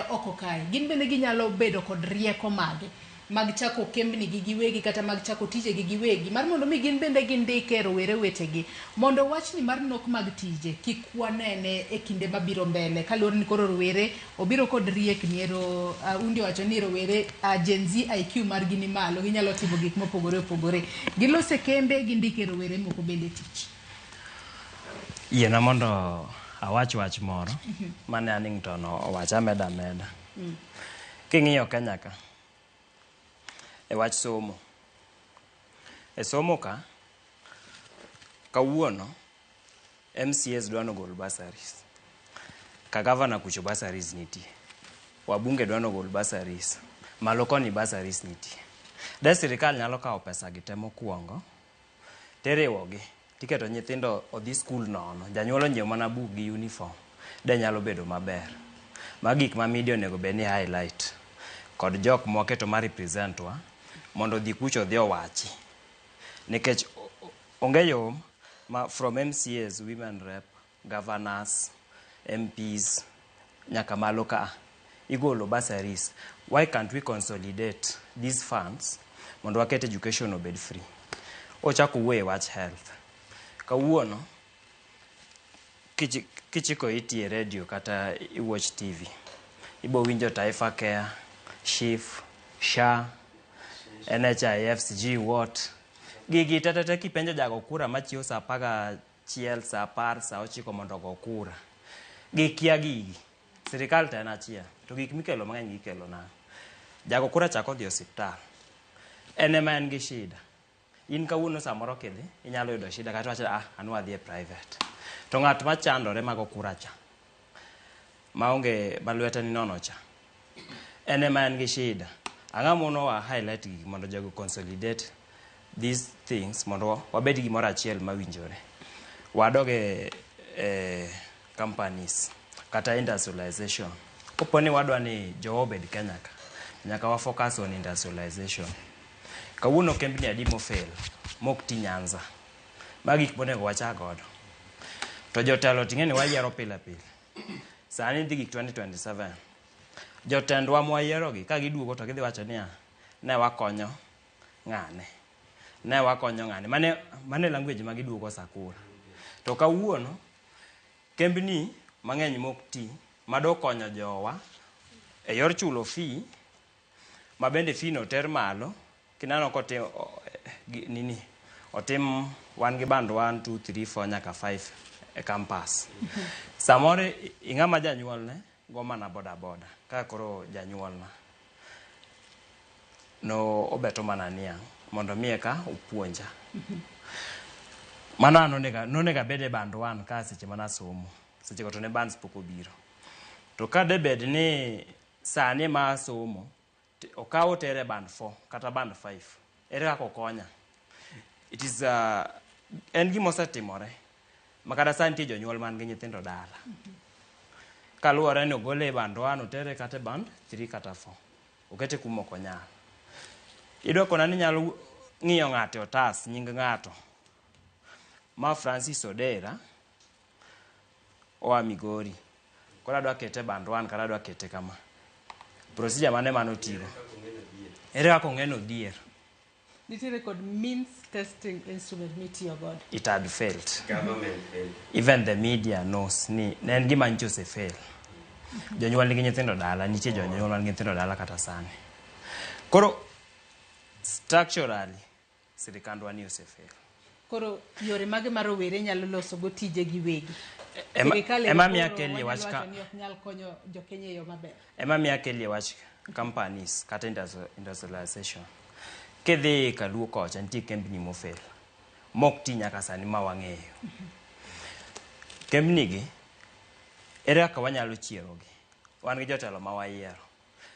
oko kae gin bende ginyalo bedo kod rieko mag chako kembni gi giwegi kata mag chako tije gi giwegi mar mondo mi gin bende gindike rowere wetegi mondo wachni mar nok mag tije kikwanene e kinde mabiro mbele kaluore ni koro rowere obiro kod riek niero undi wacho ni rowere Gen Z IQ mar gini malo ginyalo timo gik mopogore gilose kembe gindike rowere moko bende tich Yiena mondo awach moro mane Annington owacha meda king'iyo Kenya ka e wach somo e somo ka kawuono MCS dwano gol bursaries ka governor kucho bursaries nitie wabunge dwano gol bursaries malo koni bursaries nitie de sirikal nyalo kawo pesa gi temo kuongo teriwogi tiketo nyithindo odhi school nono janyuolo nyiewo mana buk gi uniform de nyalo bedo maber magik ma media onego bed ni highlight kod jok moketo ma representwa mondo dhi kucho dhi owachi nikech onge yo ma from MCAs women rep governors MPs nyaka malo ka igolo bursaries why can't we consolidate these funds mondo waket education obed free ochako wuoye wach health kawuono kichiko itie radio kata iwatch TV ibo winjo Taifa Care SHIF SHA NHIF CG what gigi tata kipenjo jago kura machio sa paga chiel sa par sa ochiko mondo go kura gikia gigi sirikal tena chia to gik mikelo mang'eny gikelo na jago kura chako dhi hospital ene man gi shida in kawuono samoro kidhi inyalo yudo shida kata wacha anwa dhi e private to ng'at machandore mago kura cha maonge balweta ni nono cha ene man gi shida angamono wa highlight gik mondo jago consolidate these things mondo wabed gimoro achiel mawinjore wadoge companies kata industrialization koponi wadwa ni jowo bed Kenya ka nyaka wa focus on industrialization kawuono kembni adi mo fail mok ti Nyanza Magi gik monego wachak godo. To jotelo ting'e ni wayiero pile pile. Sani dhi gik 2027. Jotendwa mwayierogi ka giduogo to gidhi wacho niya, ne wakonyo ng'ane. Ne wakonyo ng'ane. Mane language ma giduogo Sakura. To kawuono, kembni mang'eny mok ti, mado konyo jowa e yor chulo fee, ma bende fee no ter malo, kinano kotim otim wan gi band 1, 2, 3, 4 nyaka 5 e campus. Samore ing'ama janyuolne go mana boda boda, ka koro janyuolna no obeto mana niya mondo miye ka upuonja. Mano nonega bede band 1 ka seche mana somo. Seche to ne bands pok obiro. To ka debed ni sani ma somo okawo tere band 4 kata band 5. Ere kako konya. It is en gima osetimore. Makada sani tie jonyuol man gi nyithindo dala. Kaluwore ni ogole band 1 otere kata band 3 kata 4. Okete kuma ok onyal. Idwa kona ni nyalo ng'iyo ng'ato otas nying ng'ato. Ma Francis Odera oa Migori. Kora adwa kete band 1 kata adwa kete kama. Procedure mane manotigo. Ere kako ng'eno dhier. Nitiere kod means testing instrument mitiyo god. It had failed. Government failed. Even the media knows ni en gima nyicho se fail. Jonyuol nigi nyithindo dala, nitie jonyuol nigi nyithindo dala kata sani. Koro structurally sirikandwa ni osefail. Koro yore mage ma rowere nyalo loso go tije giwegi. Ema miya kelie wach ka nyal konyo jokenya yo maber. Ema miya kelie wach companies kata industrialization. Kedhi Kaluo kocha nitie kembni mofel. Mok ti nyaka sani ma wang'eyo. Kembni gi ere kaka wanyalo chierogi. Wan gi jotelo ma wayiero.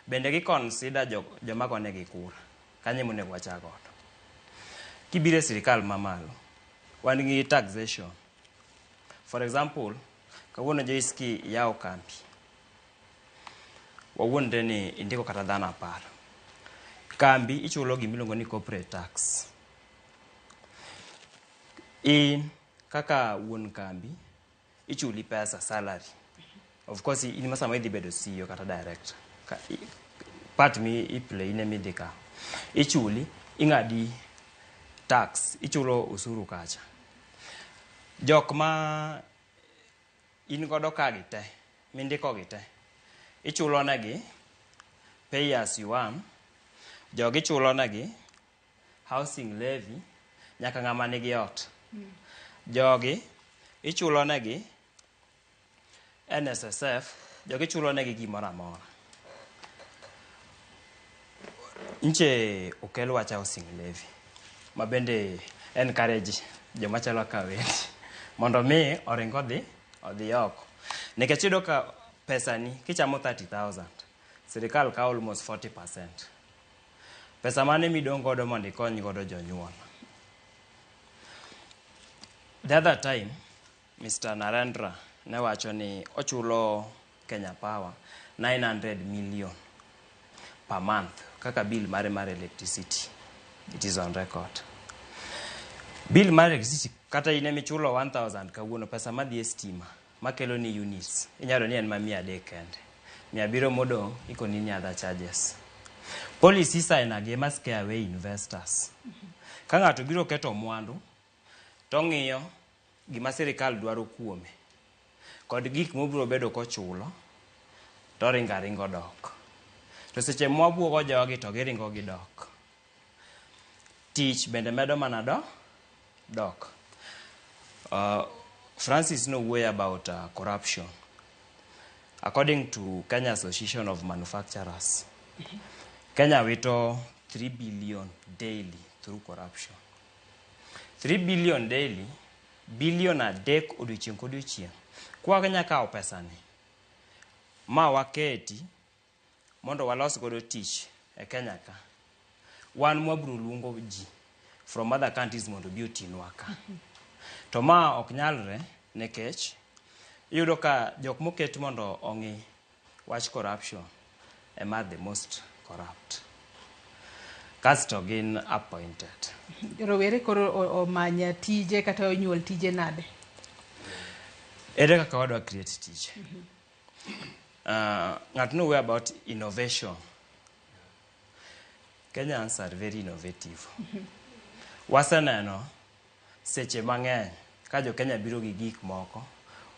Bende gi consider joma gonegi kura. Kanye monego wachak godo. Kibire sirikal mamalo. Wan gi taxation. For example, kawuono Joiski yao kambi. Wawuonde ni indiko kata dhano 10. Kambi ichulo gimiluongo ni corporate tax. In kaka wuon kambi ichuli pesa salary. Of course in masama idhi bedo CEO kata director. Part mi iplay ine midika. Ichuli ing'adi tax, ichulo usuru kacha. Jok ma in godo ka gite, mindiko gite. Ichulo negi pay as you earn. Jogi chulo negi housing levy nyaka ng'ama nigi ot. Jogi ichulo negi NSSF, jogi chulo negi gimoro amora. Nche okel wacha housing levy. Mabende encourage joma chalo kawendi mondo mi oringo odhi oko. Nikech iyudo ka pesani kichamo 30,000, sirikal kawo almost 40%. Pesa mane midong godo mondo ikony godo jonyuol. The other time, Mr. Narendra ne wacho ni ochulo Kenya Power 900 million per month kaka bill mare electricity. It is on record. Bill mare electricity kata ine michulo 1,000 kawuono pesa madhi e stima makelo ni units. Inyalo ni en ma 300 kende. 700 modong iko nini other charges. Policy sign ma scare away investors. Ka ng'ato biro keto mwandu to ng'iyo gima sirikal dwaro kuome kod gik mobiro bedo kochulo to ringo dok. To seche mwabuogo jogi to giringo gidok. Tich bende medo mana dok. Francis no way about corruption. According to Kenya Association of Manufacturers, Kenya wito 3 billion daily through corruption. 3 billion daily, billion a dek odiochieng' kodiochieng'. Kwa Kenya kao pesani. Ma waketi mondo walos godo tich e Kenya ka. Wan mwabro luongo ji from other countries mondo bi otinwa ka. To ma ok nyalre nekech iyudo ka jok moket mondo ong'i wach corruption ema the most corrupt. kasto gin appointed. Rowere koro omanya tije kata onyuol tije nade? Ere kaka wadwa create tije. Ng'at no way about innovation. Kenyans are very innovative. Waseneno seche mang'eny ka jo Kenya biro gi gik moko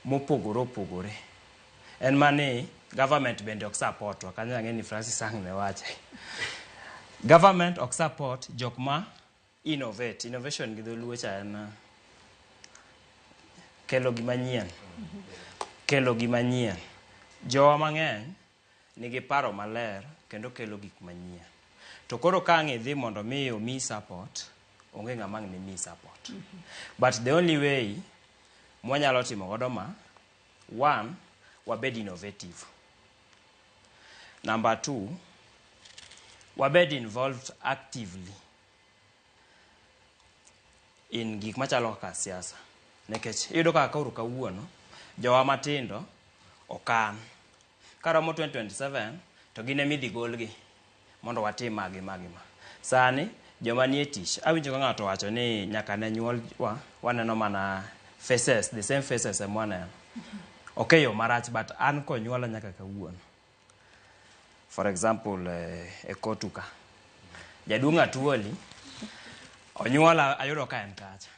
mopogore opogore. En mani government bende ok support wa kanya ng'eni Francis Ang ne wache. Government ok support jok ma innovate. Innovation gi dholuo cha en kelo gima nyien. Kelo gima nyien. Jowa mang'eny nigi paro maler kendo kelo gik manyien. To koro ka ng'idhi mondo mi omi support, onge ng'ama ng'ni mi support. But the only way mwanyalo timo godo ma, one, wabed innovative. Number two, wabed involved actively in gik machalo kaka siasa. Nekech iyudo kaka koro kawuono, jowa matindo okan. Karomo 2027 to gine midhi golgi mondo watim magi. Sani joma nie tich, awinjo ka ng'ato wacho ni nyaka ne nyuol waneno mana faces, the same faces emwaneno. Okay, yo marach, but an konyuola nyaka kawuono. For example, e Kotuka. Jaduong' Atuoli, onyuola ayudo ka en kacha.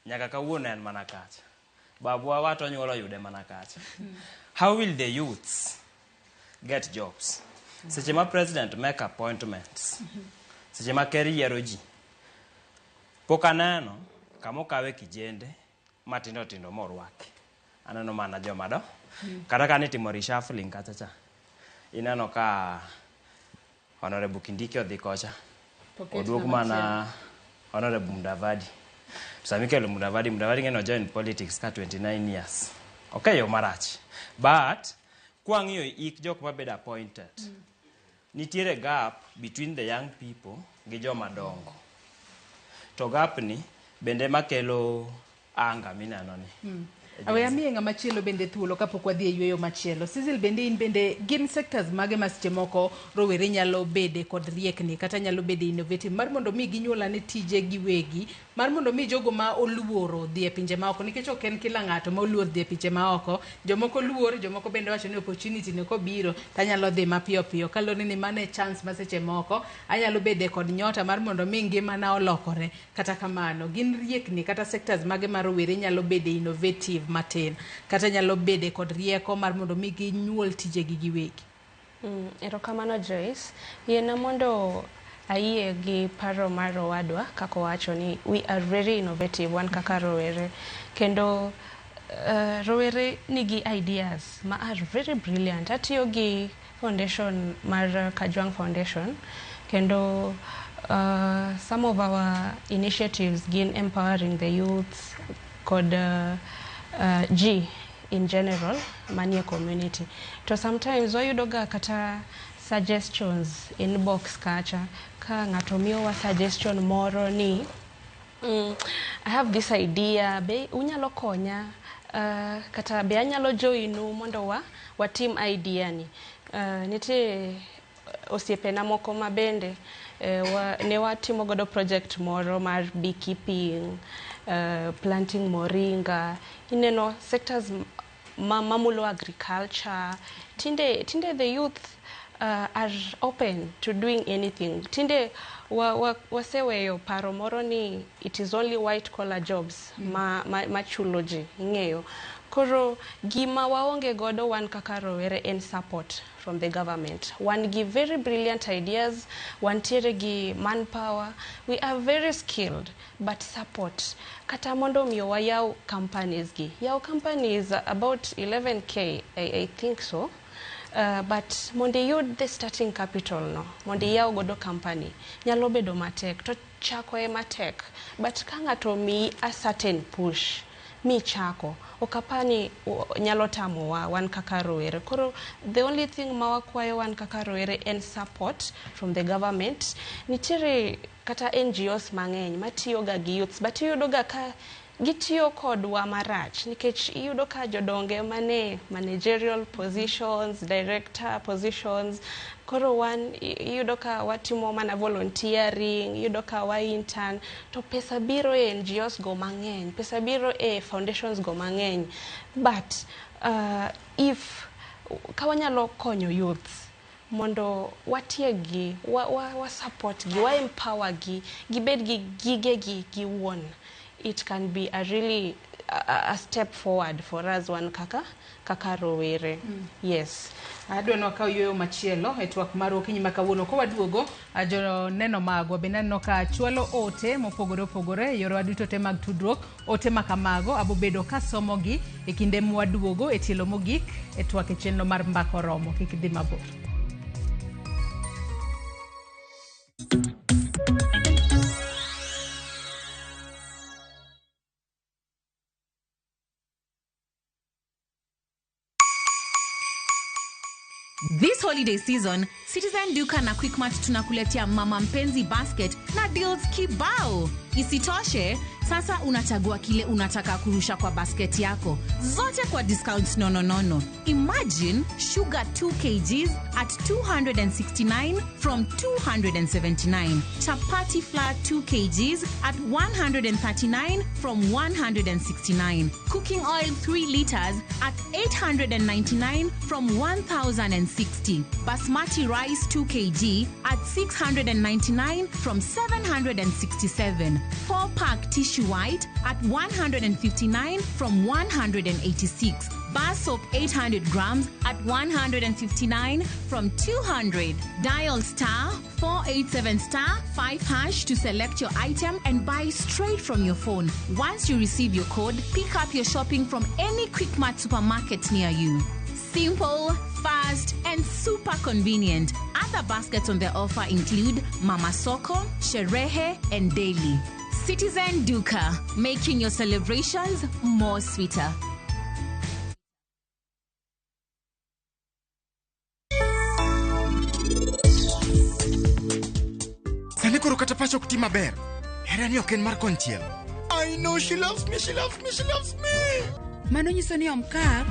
Nyaka kawuono en mana kacha. Babwa wato onyuola yude mana kacha. How will the youths get jobs? Seche ma president make appointments. Seche ma ker yiero ji. Pok aneno kamokawe kijende matindo tindo morwaki. Aneno mana jomado. Kata ka nitimo reshuffling kacha cha. Ineno ka Honorable Kindiki odhi kocha. Oduog mana Honorable Mudavadi. Samikelo Mudavadi ngeno join politics ka 29 years. Okay, yo marach. But kwang'iyo ik jok mabed appointed. Nitiere gap between the young people gi joma dongo. To gap ni bende makelo anga minano ni. Awe amiye ng'ama chielo bende thuolo kapok wadhi e yueyo machielo. Cecil bende in bende gin sectors mage ma seche moko rowere nyalo bede kod riekni kata nyalo bede innovative mar mondo mi ginyuola ne tije giwegi, mar mondo mi jogo ma oluoro dhi e pinje maoko, nikech ok en kila ng'ato ma oluor dhi e pinje maoko. Jomoko luor, jomoko bende wacho ni opportunity ne kobiro tanyalo dhi mapiyo piyo kaloni ni mane chance ma seche moko anyalo bede kod nyota mar mondo mi ngimana olokore. Kata kamano gin riekni kata sectors mage ma rowere nyalo bede innovative matin kata nyalo bede kod rieko mar mondo mi ginyuol tije gi giwegi. Erokamano Joyce, yena mondo ayie gi paro mar owadwa kako wacho ni we are very innovative wan kaka rowere kendo rowere nigi ideas ma are very brilliant. Atiyo gi foundation mar Kajwang Foundation kendo some of our initiatives gin empowering the youth kod G in general manie community. To sometimes wayudoga kata suggestions in box kacha ka ng'ato miyowa suggestion moro ni I have this idea, be unyalo konya kata be anyalo joinu mondo watim idea ni. Nitie osiepena moko mabende ne watimo godo project moro mar beekeeping, planting moringa, ineno sectors mamulo agriculture. Tinde the youth are open to doing anything. Tinde waseweyo paro moro ni it is only white collar jobs machulo ji, ing'eyo. Koro gima waonge godo wan kaka rowere en support from the government. One give very brilliant ideas, one tiere gi manpower. We are very skilled, but support. Kata mondo miyo wayaw companies gi. Yaw companies about 11K, I think so. But mondo yud the starting capital no, mondo yaw godo company, nyalo bedo matek, to chako e matek. But ka ng'ato mi a certain push, mi chako, okapani nyalo tamo wan kaka rowere. Koro the only thing mawakwayo wan kaka rowere en support from the government. Nitiere kata NGOs mang'eny matiyo ga gi youths, but iyudo ga ka gitiyo kodwa marach nikech iyudo ka jodonge mane managerial positions, director positions, koro iyudo ka watimo mana volunteering, iyudo ka wa intern, to pesa biro e NGOs go mang'eny, pesa biro e foundations go mang'eny. But if kawanyalo konyo youth mondo watiegi, wa support gi, wa empower gi, gibed gi gige gi giwuon, it can be a really a step forward for us one kaka rowere. Yes. Adwano ka yoyo machielo e twak mar okinyi makawuono ko waduogo jo neno magwa be neno ka chwalo ote mopogore opogore yoro aduto te mag tudruok ote makamago abobedo ka somo gi e kinde mwaduogo e tielo mogik e twak e chenro mar mbako romo kik dhi mabor. This holiday season, Citizen Duka na Quickmart tunakuletea mama mpenzi basket na deals kibao. Isitoshe, sasa unachagua kile unataka kurusha kwa basket yako. Zote kwa discounts no. Imagine sugar 2 kgs at 269 from 279. Chapati flour 2 kgs at 139 from 169. Cooking oil 3 liters at 899 from 1060. Basmati rice 2 kg at 699 from 767. 4-pack tissue white at 159 from 186. Bar soap 800 grams at 159 from 200. Dial *487*5# to select your item and buy straight from your phone. Once you receive your code, pick up your shopping from any Quickmart supermarket near you. Simple, fast, and super convenient. Other baskets on their offer include Mama Soko, Sherehe, and Daily. Citizen Duka, making your celebrations more sweeter. Sanekoro katapacho kutima ber. Herani oken mar konchiel. I know she loves me. Mano nyiso ni omkar.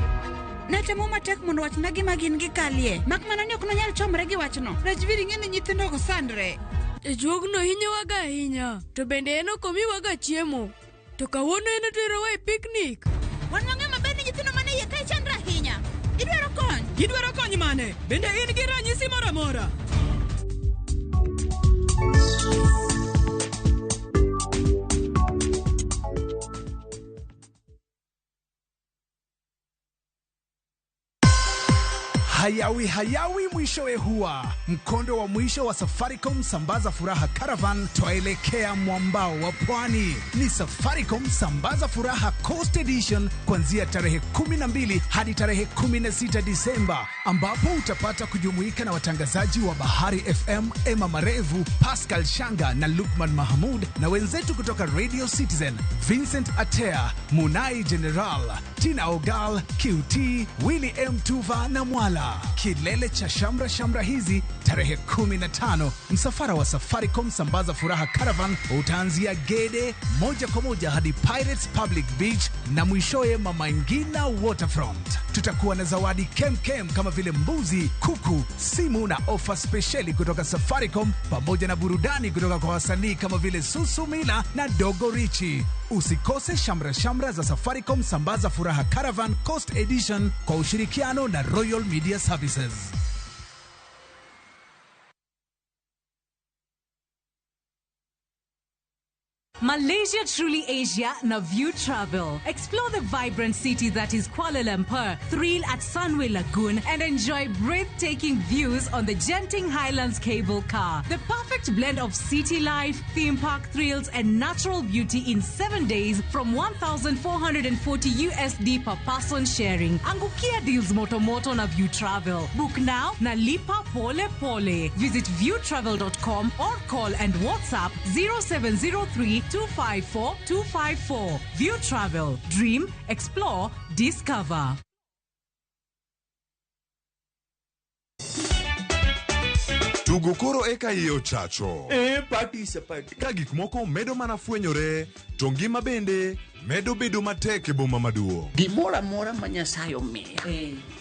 Natemo matek mondo wachna gima gin gikalie. Mak mana ni ok nonyal chomre gi wachno. Rajviri ng'eni nyithindo go sandre. Juogno hinyowaga ahinya. To bende en okomiwaga chiemo. To kawuono en oterowa e picnic. Wan wang'e maber ni nyithindo mane iye kae chandre ahinya. Idwaro kony mane? Bende in gi ranyisi moro amora? Hayawi mwishowe huwa mkondo wa mwisho wa Safaricom Sambaza Furaha Caravan, twaelekea mwambao wa pwani. Ni Safaricom Sambaza Furaha Coast Edition kuanzia tarehe 12 hadi tarehe 16 Disemba, ambapo utapata kujumuika na watangazaji wa Bahari FM, Emma Marevu, Pascal Shanga na Lukman Mahmud, na wenzetu kutoka Radio Citizen, Vincent Atea, Munai General, Tina Ogal, QT, Willy M. Tuva na Mwala. Kilele cha shamra hizi tarehe 15. Msafara wa Safaricom Sambaza Furaha Caravan utaanzia Gede moja kwa moja hadi Pirates Public Beach na mwishowe Mama Ngina Waterfront. Tutakuwa na zawadi kem kama vile mbuzi, kuku, simu na ofa speciali kutoka Safaricom, pamoja na burudani kutoka kwa wasanii kama vile Susumila na Dogo Richi. Usikose shamra za Safaricom Sambaza Furaha Caravan Coast Edition kwa ushirikiano na Royal Media Services. Malaysia Truly Asia na View Travel. Explore the vibrant city that is Kuala Lumpur, thrill at Sunway Lagoon, and enjoy breathtaking views on the Genting Highlands cable car. The perfect blend of city life, theme park thrills, and natural beauty in 7 days from $1,440 USD per person sharing. Angukia deals moto na View Travel. Book now na lipa pole pole. Visit viewtravel.com or call and WhatsApp 0703-254-254. View Travel. Dream, explore, discover. Tugo koro eka iyo chacho. Party. Ka gik moko medo mana fwenyore, to ngima bende medo bedo matek e boma maduong'. Gimoro amora ma Nyasaye omiya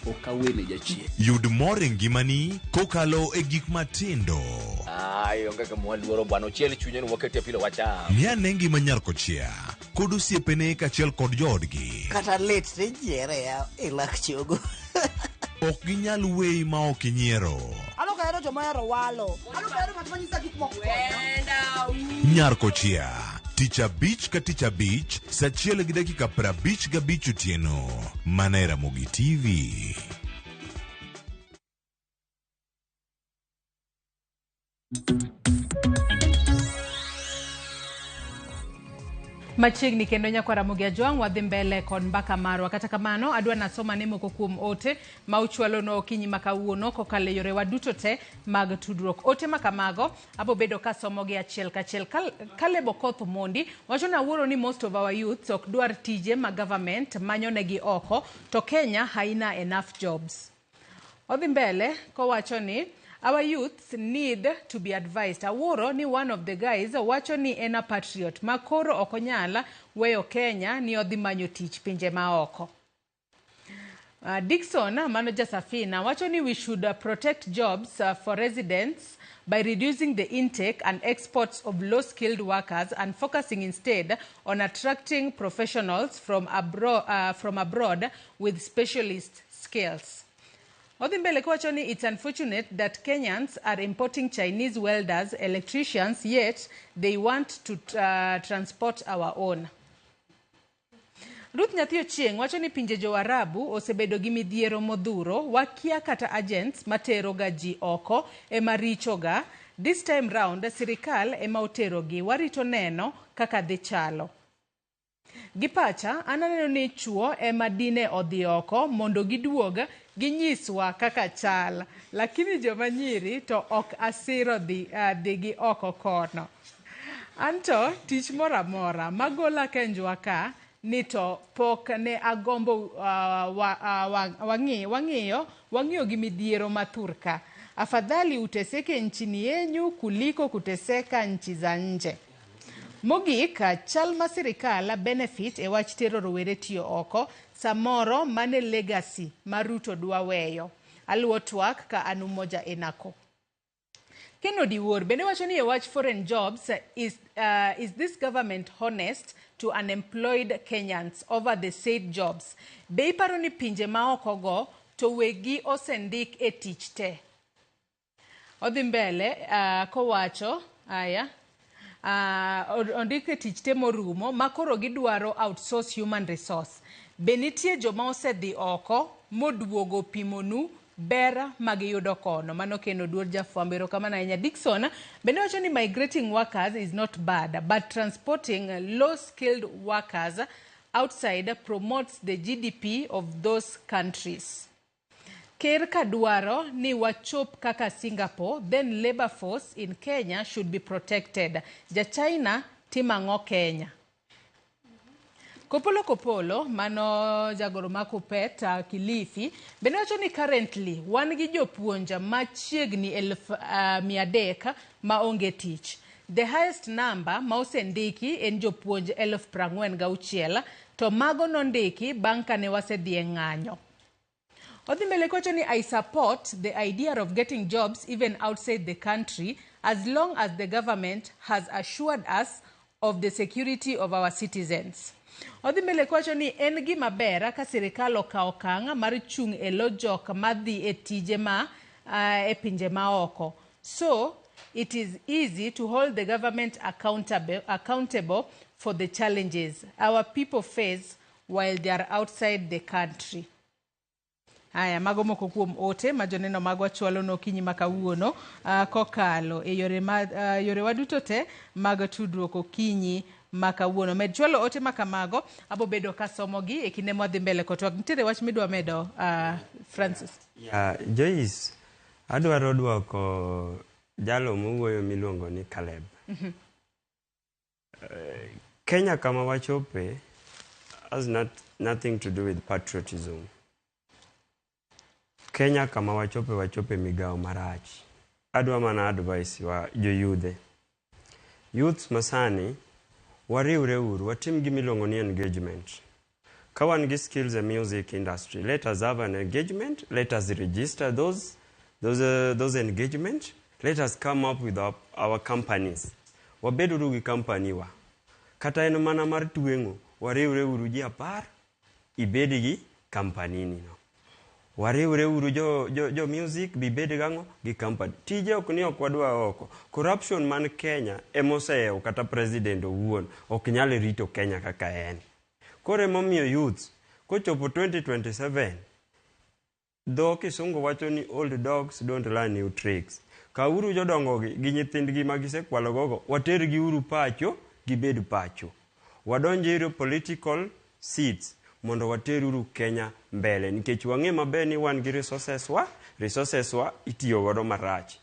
ok awene jachien. Yud mor e ngimani kokalo e gik matindo. Onge ka mwaluoro bwana ochiel chunye ni waketi pile wacha. Ni ane ngima nyar kochia kod osiepene kaachiel kod joodgi. Kata lit ne jiere ya e lak chogo. Ok ginyal weyi ma ok inyiero. Alo ka ero joma ero walo. Alo ka ero ng'at manyisa gik moko. Nyar kochia tich abich ka tich abich saa 1:55 otieno mana e Ramogi TV. Machiegni kendo nyakwa Ramogi Ajwang' wadhi mbele kod mbaka marwa. Kata kamano adwa nasoma ne moko kuom ote ma uchwalo no okinyi makawuono kokalo yore waduto te mag tudruok. Ote makamago abo bedo kasomo gi achiel kachiel. Caleb Okoth Mondi wacho na wuoro ni most of our youths ok dwar tije ma government manyo negi oko to Kenya haina enough jobs. Odhi mbele kowacho ni our youths need to be advised. Awuoro ni one of the guys wacho ni ena patriot makoro okonyala weyo Kenya ni odhi manyo tich pinje maoko. Dickson manager Safina wacho ni we should protect jobs for residents by reducing the intake and exports of low-skilled workers and focusing instead on attracting professionals from abroad with specialist skills. Odhimbele kwacho ni it's unfortunate that Kenyans are importing Chinese welders, electricians, yet they want to transport our own. Ruth Nyathi Ochieng' wacho ni pinje jo Arabu osebedo gi midhiero modhuro wakia kata agents matero ga ji oko ema richoga. This time round sirikal ema otero gi warito neno kaka dhi chalo. Gipacha ananeno ni chuo ema dine odhi oko mondo giduoga ginyiswa kaka chal, lakini joma nyiri to ok asiro dhi gi oko kono. Anto tich mora mora magola kenjwa ka ni to pok ne agombo wang'iyo gi midhiero mathurka. Afadhali uteseke nchini yenyu kuliko kuteseka nchi za nje. Mogik, chal ma sirikal benefit e wach tero rowere tiyo oko, samoro mane legacy maruto dwa weyo. Aluo twak ka anu moja enako. Kennedy Ward bende wacho ni e wach foreign jobs, is this government honest to unemployed Kenyans over the said jobs? Be iparo ni pinje maoko go to wegi osendik e tich te. Odhi mbele kowacho aya ondike tich te morumo makoro gidwaro outsource human resource. Benitie joma osedhi oko moduogo pimonu ber magiyudo kono. Mano kendo duol jafwambo erokamano ahinya. Dickson bende wacho ni migrating workers is not bad, but transporting low-skilled workers outside promotes the GDP of those countries. Ker kadwaro ni wachop kaka Singapore, then labor force in Kenya should be protected. Ja China timang'o Kenya. Kopolo mano jagoro makupet Kilifi bende wacho ni currently wan gi jopuonja machiegni 300,000 ma onge tich. The highest number ma osendiki en jopuonj 46,000 to mago nondiki bang' kane wasedhi e ng'anyo. Odhimbele kwacho ni I support the idea of getting jobs even outside the country as long as the government has assured us of the security of our citizens. Odhimbele kwacho ni en gima ber ka sirikal okawo okang' mar chung' e lo jok madhi e tije ma e pinje maoko. So it is easy to hold the government accountable for the challenges our people face while they are outside the country. Aya, mago moko kuom ote majoneno magwa chwalo no kinyi makawuono kokalo e yore waduto te mag tudruok okinyi makawuono. Med chwalo ote makamago abo bedo kasomogi e kinde mwadhi mbele kotwak. Nitiere wach midwa medo Francis? Joyce, adwaro dwoko jalo mowuoyo miluongo ni Caleb. Kenya kama wachope has nothing to do with patriotism. Kenya kama wachope migao marach. Adwa mana advice wa joyudhe. Youths masani wariwre uru, watim gimiluongo ni engagement. Ka wan gi skills in music industry, let us have an engagement, let us register those engagement, let us come up with our companies. Wabed uru gi company wa. Kata en mana mar tueng'o, wariwre uru ji 10, ibed gi company ni no. Wariwre uru jo music bibed gang'o gi company. Tije ok ni ok wadwa oko. Corruption man Kenya emoseyo kata president owuon ok nyal rito Kenya kaka en. Kore momiyo youth kochopo 2027 dho kisungu wacho ni old dogs don't learn new tricks. Kauru jodongo gi nyithindgi ma gisekwalo gogo, watergi uru pacho, gibed pacho. Wadonjiro political seats mondo water uru Kenya mbele. Nikech wang'e maber ni wan gi resources wa itiyo godo marach.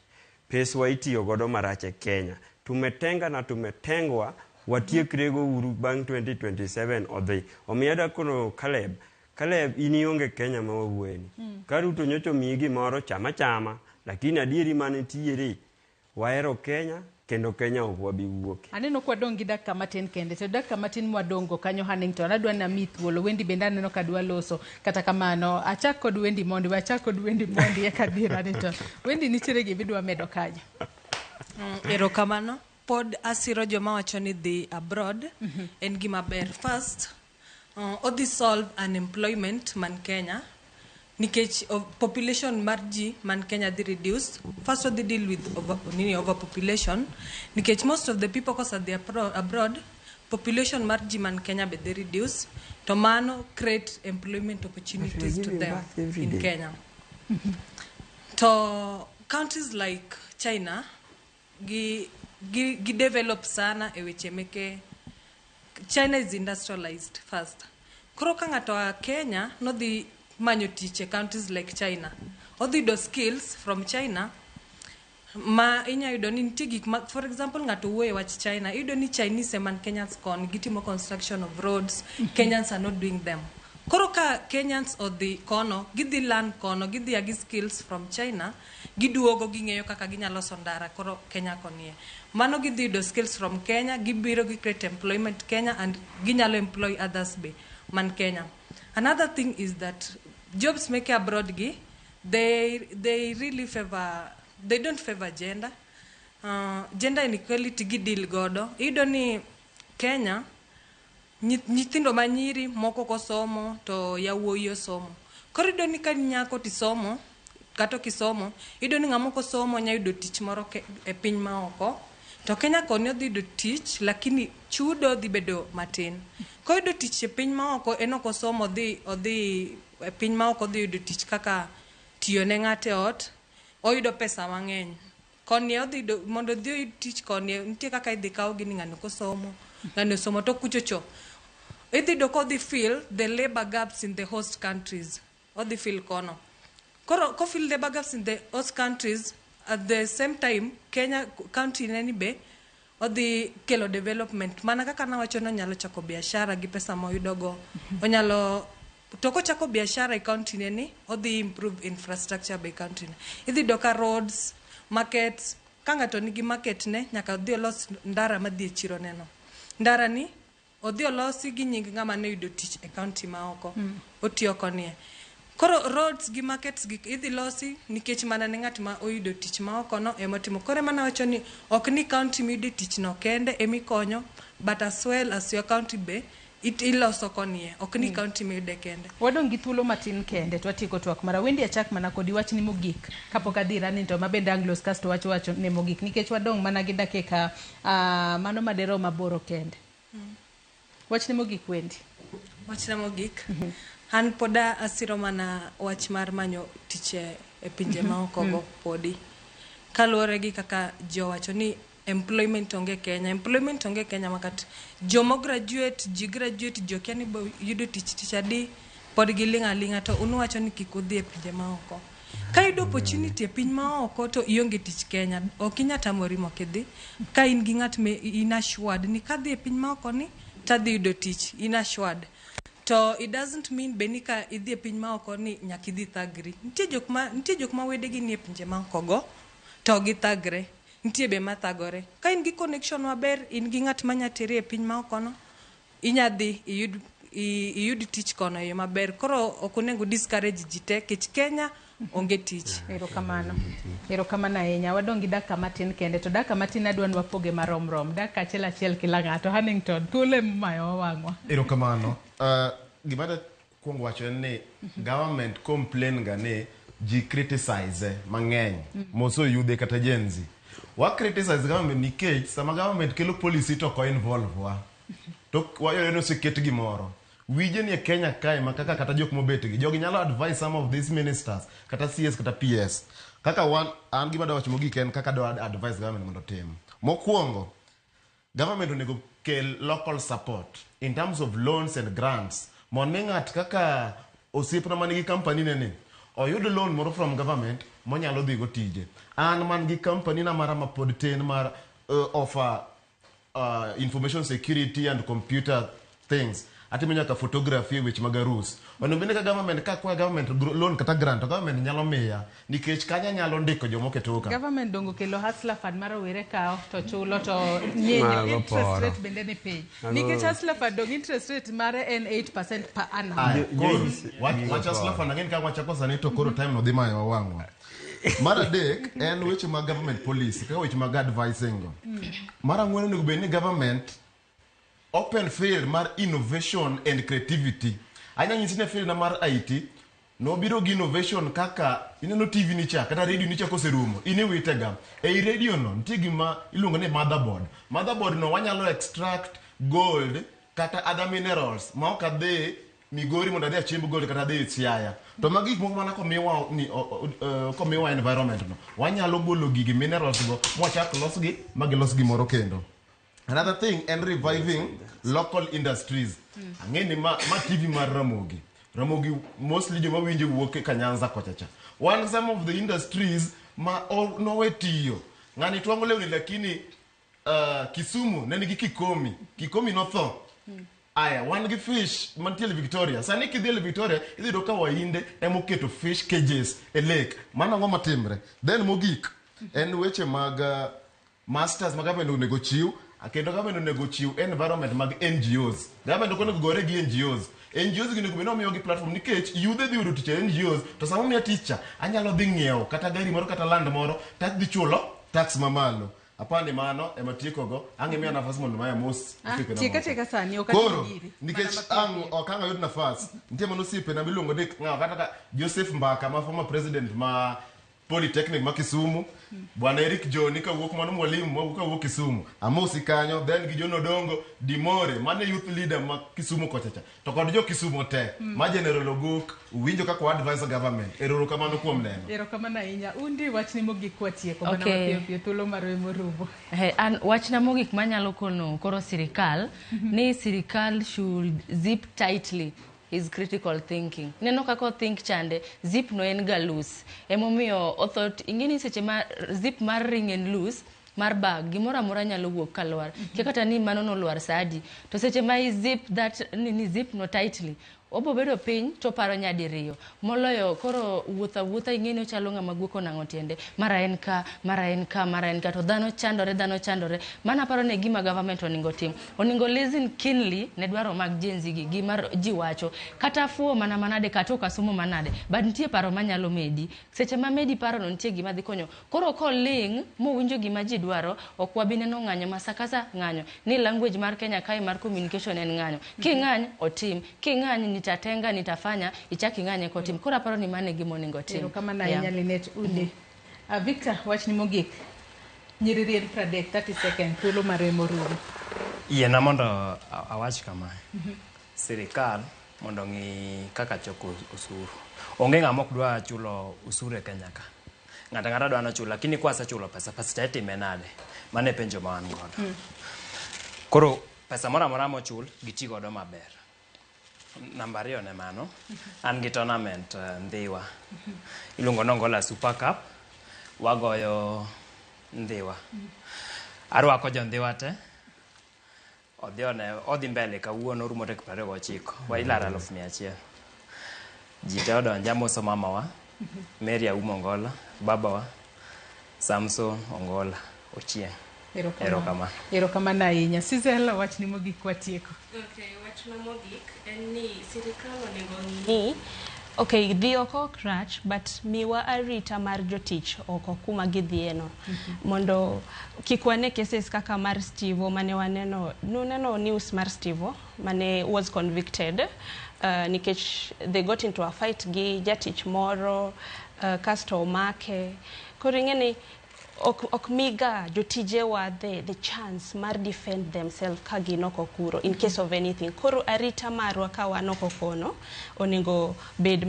Pesa wa itiyo godo marach e Kenya. Tumetenga na tumetengwa, watiekrego uru bang 2027 odhi. Omiyada kono Caleb inionge Kenya ma wawueni. Karuto nyocho migi moro chama, lakini adieri mane tiere waero Kenya kendo Kenya ok wabi wuoke. Aneno kwa dongi dakika matin kende. To dakika matin mwadongo kanyo Hannington. Adwa na mithuolo wendi bende aneno kadwa loso. Kata kamano achak kod wendi mondi e kadira Hannington. Wendi nichire gibidwa medo kanyo. Erokamano. Pod asiro joma wacho ni dhi abroad en gima ber. First, odhi solve unemployment man Kenya. Nikech population mar ji man Kenya dhi reduce. First odhi deal with overpopulation. Nikech most of the people cause they are abroad, population mar ji man Kenya be dhi reduce. To mano create employment opportunities to them in Kenya. To countries like China, gi develop sana e weche meke. China is industrialized first. Koro ka ng'ato wa Kenya no dhi manyo tich e countries like China. Odhi do skills from China ma inya yudo ni nitie gik ma, for example ng'ato wuoyo wach China, yudo ni Chinese man Kenyans kon gitimo construction of roads, Kenyans are not doing them. Koro ka Kenyans odhi kono, gidhi learn kono, gidhi agi skills from China, giduogo ging'eyo kaka ginyalo loso ndara koro Kenya konie. Mano gidhi do skills from Kenya, gibiro gi create employment Kenya and ginyalo employ others be man Kenya. Another thing is that jobs make abroad gi, they really favor, they don't favor gender. Gender inequality gi deal godo. Ido ni Kenya nyithindo manyiri moko ko somo to yawuoyi osomo. Koro ido ni ka nyako tisomo kato kisomo, ido ni ng'amoko somo nya yudo tich moro e piny maoko. To Kenya koni odhi yudo tich lakini chudo dhi bedo matin. Ko yudo tich e piny maoko enoko somo odhi e piny maoko odhi yudo tich kaka tiyo ne ng'ate ot, oyudo pesa mang'eny. Koni odhi mondo odhi oyud tich koni nitie kaka idhi kawo gi ni ng'ano kosomo, ng'ano somo to kuchocho. Idhi do kodhi fill the labor gaps in the host countries. Odhi fill kono. Koro ko fill labor gaps in the host countries, at the same time Kenya county neni be odhi kelo development. Mana kaka nawacho no nyalo chako biashara gi pesa moyudo go. Onyalo toko chako biashara e county neni, odhi improve infrastructure be county ne. Idhi doka roads, markets, kanga to nigi market ne nyaka odhi olos ndara madhi e chiro neno. Ndara ni odhi olosi gi nying ng'ama ne yudo tich e county maoko. Otiyo konie. Koro roads gi markets gi idhi losi nikech mana ne ng'at ma oyudo tich maoko no emotimo. Koro mana wacho ni ok ni county miyudo tich no kende emikonyo, but as well as your county be iloso konie. Ok ni county miyude kende. Wadong gi thuolo matin kende to atieko twak mara wendi achak mana kodi wach ni mogik kapok adhira ni to mabende Anglos kasto wacho ne mogik nikech wadong mana gi dakika mano madero maboro kende. Wach ni mogik wendi. Wach ni mogik. Han poda asiro mana wach mar manyo tich e pinje maoko go podi. Kaluwore gi kaka jo wacho ni employment onge Kenya makati jomo graduate, jo kiani bo yudo tich adi pod gilinga to unu wacho ni kik udhi e pinje maoko. Ka yudo opportunity e piny maoko to ionge tich Kenya, ok inyatamori mokidhi. Ka in gi ng'at me in assured ni kadhi e piny maoko ni tadhi yudo tich, in assured. To it doesn't mean benika idhi e piny maoko ni nyaka idhi thagri. Nitie jok ma wedegi ni e pinje maoko go to githagre. nitie be mathagore. Ka in gi connection maber, in gi ng'at manya teri e piny ma okono, inya dhi iyud tich kono e yo maber. Koro ok onego discourage ji te kech Kenya onge tich. Erokamano ahinya. Wadong' gi dakika matin kende, to dakika matin adwa ni wapoge marom. Dakika achiel kila ng'ato. Hannington, thuolo mayo wang'wa. Erokamano. Gima kuongo wacho en ni government complain ga ni ji criticize mang'eny moso yude kata Gen Z. Wa criticize government nikech sama government kelo policy to ko involve wa. To wayo no seket gimoro. Wije ni Kenya kae makaka kata jok mobet gi jogi nyalo advise some of these ministers kata CS kata PS kaka an gima dawacho mogik en kaka do advise government mondo tim. Mokwongo government onego kel local support in terms of loans and grants. Moningat kaka osiepna manigi company nene oyud loan moro from government monyalo dhigo tije. An man gi company na mara mapod tin mar offer information security and computer things. Atimo nyaka photography which magarus. Onobene ka government ka kwa government loan kata grant government nyalo miya nikech kanya nyalo ndiko jomo ketoka. Government dongo kelo hustler fund mara were kao to chulo to nyenyo interest rate bende ni pay. Nikech hustler fund dong interest rate mara en 8% per annum. What hustler fund again ka wacha kosa ni to koro time no dhima yo wangwa. Mara dek en weche mag government policy ka weche mag advising. Mara ng'wen onego bed ni government open field mar innovation and creativity. Anya nyisine field na mar IT no biro gi innovation kaka ineno TV ni cha kata radio ni cha koserumo ini witega ei radio no nitie gima iluongo ni motherboard no wanyalo extract gold kata other minerals ma ok adhi Migori mondo adhi achimb gold kata adhi Siaya to magi gik moko mana komiwa environment no wanyalo golo gigi minerals go mwachak losgi magilos gimoro kendo. Another thing and reviving local industries. Angeni ma TV mar Ramogi mostly joma winje wuok ka Nyanza kochacha. One some of the industries ma no wetiyo. Ngani twango lewni lakini Kisumu neni gi Kikomi no tho. Aya one gi fish mantiel Victoria. Sani kidhiel Victoria idhi doka wainde emoketo fish cages e lake. Mana ngoma timbre. Then mogik en weche mag masters magabendo nego chiu. Akendo government onego chiu environment mag NGOs. Government okonego gore gi NGOs. NGOs gino kubino miyo gi platform nikech yudhe dhi yudo tich NGOs to sama miya teacher anyalo dhi ng'iewo kata gari moro kata land moro tak dhi chulo tax mamalo. Apande mano ema tieko go ange miya nafas mondo maya mos tieka sani okati nikech okanga yud nafas nitie mano sipe na miluongo ni ng'awa kata Joseph Mbaka ma former president ma Polytechnic ma Kisumu, Bwana Eric Joni ka wuok mano mwalimu ka wuok Kisumu. Amosi kanyo then gi Jono Dongo Dimore mane youth leader ma Kisumu kochacha. To kod jo Kisumu te ma General Oguk winjo ka ko advise government. Erokamano kuom neno. Erokamano ahinya. Undi wachni mogik kwatieko bana mapiyo thuolo mar morubo. An wachna mogik manyalo kono koro sirikal ni sirikal should zip tightly his critical thinking. Neno kako think chande, zip no en ga loose. Emomiyo othot, ingini seche ma zip mar ring and loose, mar bag, gimora mora nyalo wuok kalwar. Kekata ni mano no luar sadi. To seche ma zip that, ni zip no tightly. Obo bedo piny to paro nyadiriyo. Moloyo koro wuotha ingeni ochalo ng'ama guoko nang'o tiende. Mara en ka to dhano chandore. Mana paro ne gima government oningo tim. Oningo listen keenly ne dwaro mag Gen Z gi gima ji wacho. Kata fuo manade kata okasumo manade. But nitie paro manyalo medi. Seche ma medi paro no nitie gima dhi konyo. Koro ko ling mo winjo gima ji dwaro ok wabineno ng'anyo masakasa ng'anyo. Ni language mar Kenya kai mar communication en ng'anyo. Ki ng'any otim. Ki ng'any nitatenga nitafanya ichaki ng'anye kotim kora paro ni mane gimo ningo tim kama na Linet Undi. Victor wachni mogik nyiriri en 30 seconds thuolo mare morumo. Yiena mondo awach kama sirikal mondo ngi kaka choko usuru onge ng'ama ok dwa chulo usuru e Kenya ka ng'ata dwa no chulo lakini kwa chulo pesa time nade mane penjo ma wan godo koro pesa mora mochul giti godo maber. Namba 2 ne mano an gi tournament Ndhiwa ilungo nongola Super Cup wagoyo Ndhiwa arwako jo Ndhiwa te odhi mbele kawuono rumo tek 29 wa ilara 1100 jite odonja moso mama wa Mary Auma Ongola baba wa Samson Ongola Ochieng. Erokamano. Erokamano ahinya. Sizel, wachni mogik watieko. Okay, wachna mogik en ni sirikal onego ng'i okay, dhi oko ok rach, but miwa arita mar jotich oko kuma gidhieno. Mondo kik wane cases kaka mar Stivo mane waneno, nuneno news mar Stivo mane was convicted nikech they got into a fight gi jatich moro kasto omake. Koro ing'eni ok miga jotijewa the chance mar defend themselves ka gin oko kuro in case of anything. Koro arita marwa ka wan oko kono onego bed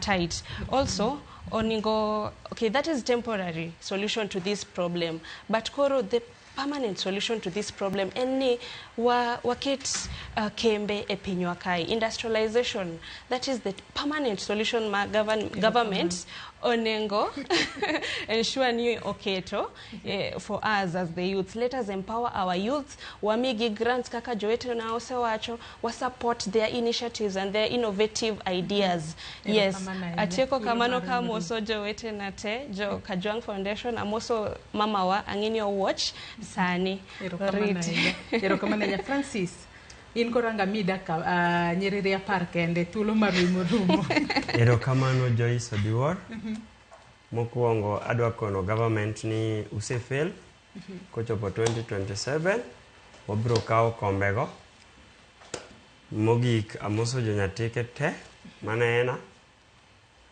tight. Also onego, okay, that is temporary solution to this problem, but koro the permanent solution to this problem en ni waket kembe e pinywa kae. Industrialization, that is the permanent solution ma government onengo ensure ni oketo for us as the youth. Let us empower our youth. Wamigi grants kaka Joete na osewacho, wa support their initiatives and their innovative ideas. Yes, atieko kamano ka moso Joete na te Jo Kajwang Foundation amoso mama wa ang'ini watch sani. Erokamano Francis. In koranga mida ka nyerere apar kende thuolo marumo rumo. Erokamano Joyce Odiwuor. Mokwongo adwa kono government ni usefail. Kochopo 2027 wabro kawo kombego. Mogik amoso jonyatike te manena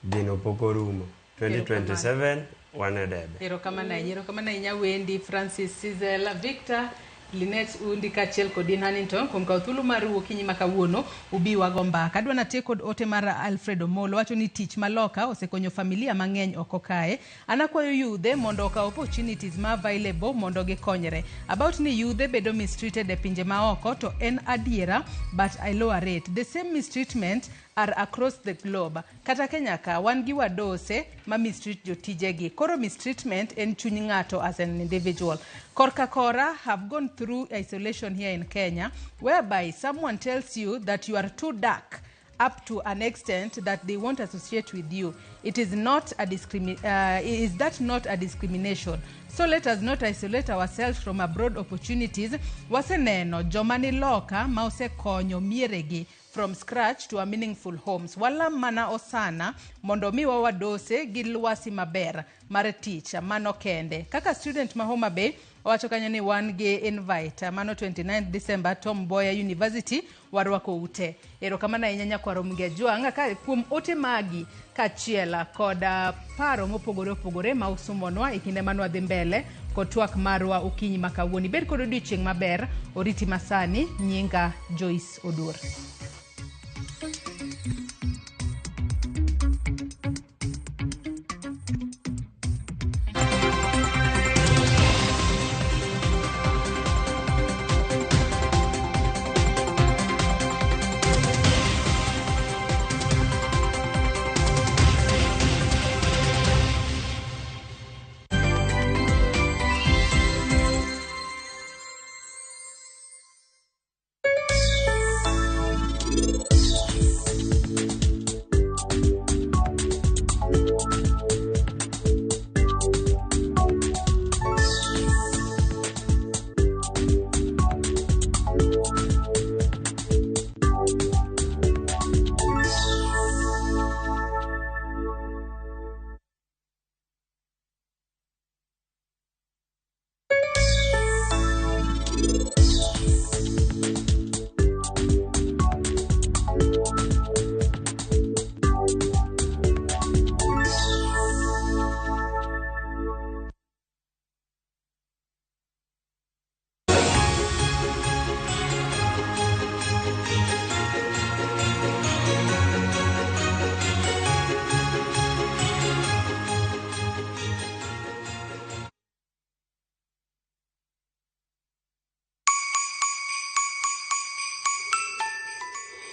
gino poko rumo. 2027 wane debe. Erokamano inya Wendy, Francis, Sizela, Victor, Linet undi kachiel kod in Huntington kuom kawo thuolo mar wuokinyi ma kawuono ubi wago mbaka. Adwa natie kod ote mar Alfred Omolo wacho ni tich maloka osekonyo familia mang'eny oko kae. Anakwayo yudhe mondo okaw opportunities ma available mondo gikonyre. About ni yudhe bedo mistreated e pinje maoko to en adiera, but I lower rate. The same mistreatment are across the globe. Kata Kenya ka wan gi wadose ma mistreat jotijegi. Koro mistreatment en chuny ng'ato as an individual. Korka Kora have gone through isolation here in Kenya, whereby someone tells you that you are too dark up to an extent that they won't associate with you. It is not a is that not a discrimination? So let us not isolate ourselves from abroad opportunities. Waseneno jomani loka ma osekonyo mieregi from scratch to a meaningful homes. Wala mana osana mondo mi wawadose gi lwasi maber mar tich mano kende. Kaka student ma Homa Bay wacho kanyo ni wan gi invite mano 29 December Tom Mboya University warwako ute. Erokamano ahinya Nyakwaro Mgejwang' ka kuom ote magi kachiela kod paro mopogore opogore ma usumonwa e kinde manwa dhi mbele kod twak marwa okinyi ma kawuono. Bed kod odiochieng' maber. Oriti masani. Nyinga Joyce Odur.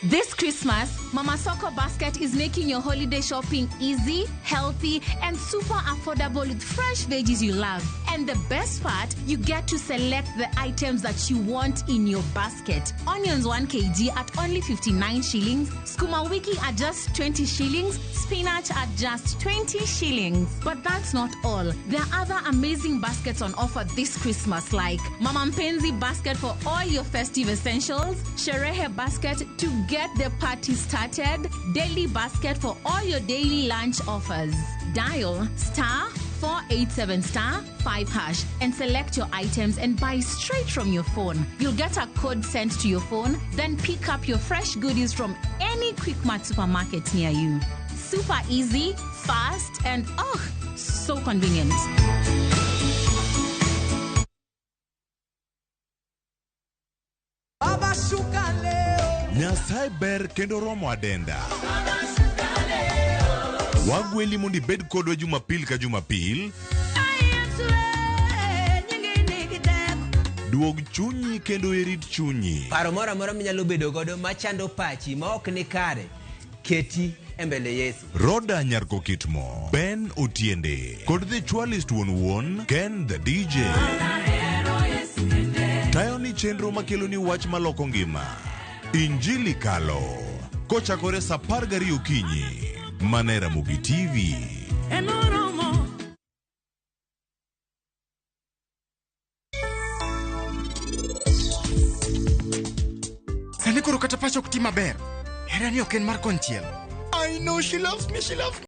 This Christmas, Mama Soko Basket is making your holiday shopping easy, healthy, and super affordable with fresh veggies you love. And the best part, you get to select the items that you want in your basket. Onions 1 kg at only 59 shillings, skuma wiki at just 20 shillings, spinach at just 20 shillings. But that's not all. There are other amazing baskets on offer this Christmas, like Mama Mpenzi basket for all your festive essentials, Sherehe basket to get the party started, Daily basket for all your daily lunch offers. Dial *487*5# and select your items and buy straight from your phone. You'll get a code sent to your phone, then pick up your fresh goodies from any Quickmart supermarket near you. Super easy, fast, and so convenient. Nyasaye ber kendo romo adenda. Wagweli mondi bed kodwa Jumapil ka Jumapil. Duog chunyi kendo erit chunyi. Paro mora minyalo bedo godo machando pachi ma ok ni kare. Keti embele Yesu. Roda Nyarko Kitmo, Ben Otiende, kod the Chwalist Won Ken the DJ. Tayo ni chenro makelo ni wach maloko ngima. Injili kalo. Kochakore sa 12 okinyi. Manera Mugi TV. Sani koro kata pacho kutima ber. Hera ni oken mar konchiel. I know she loves me.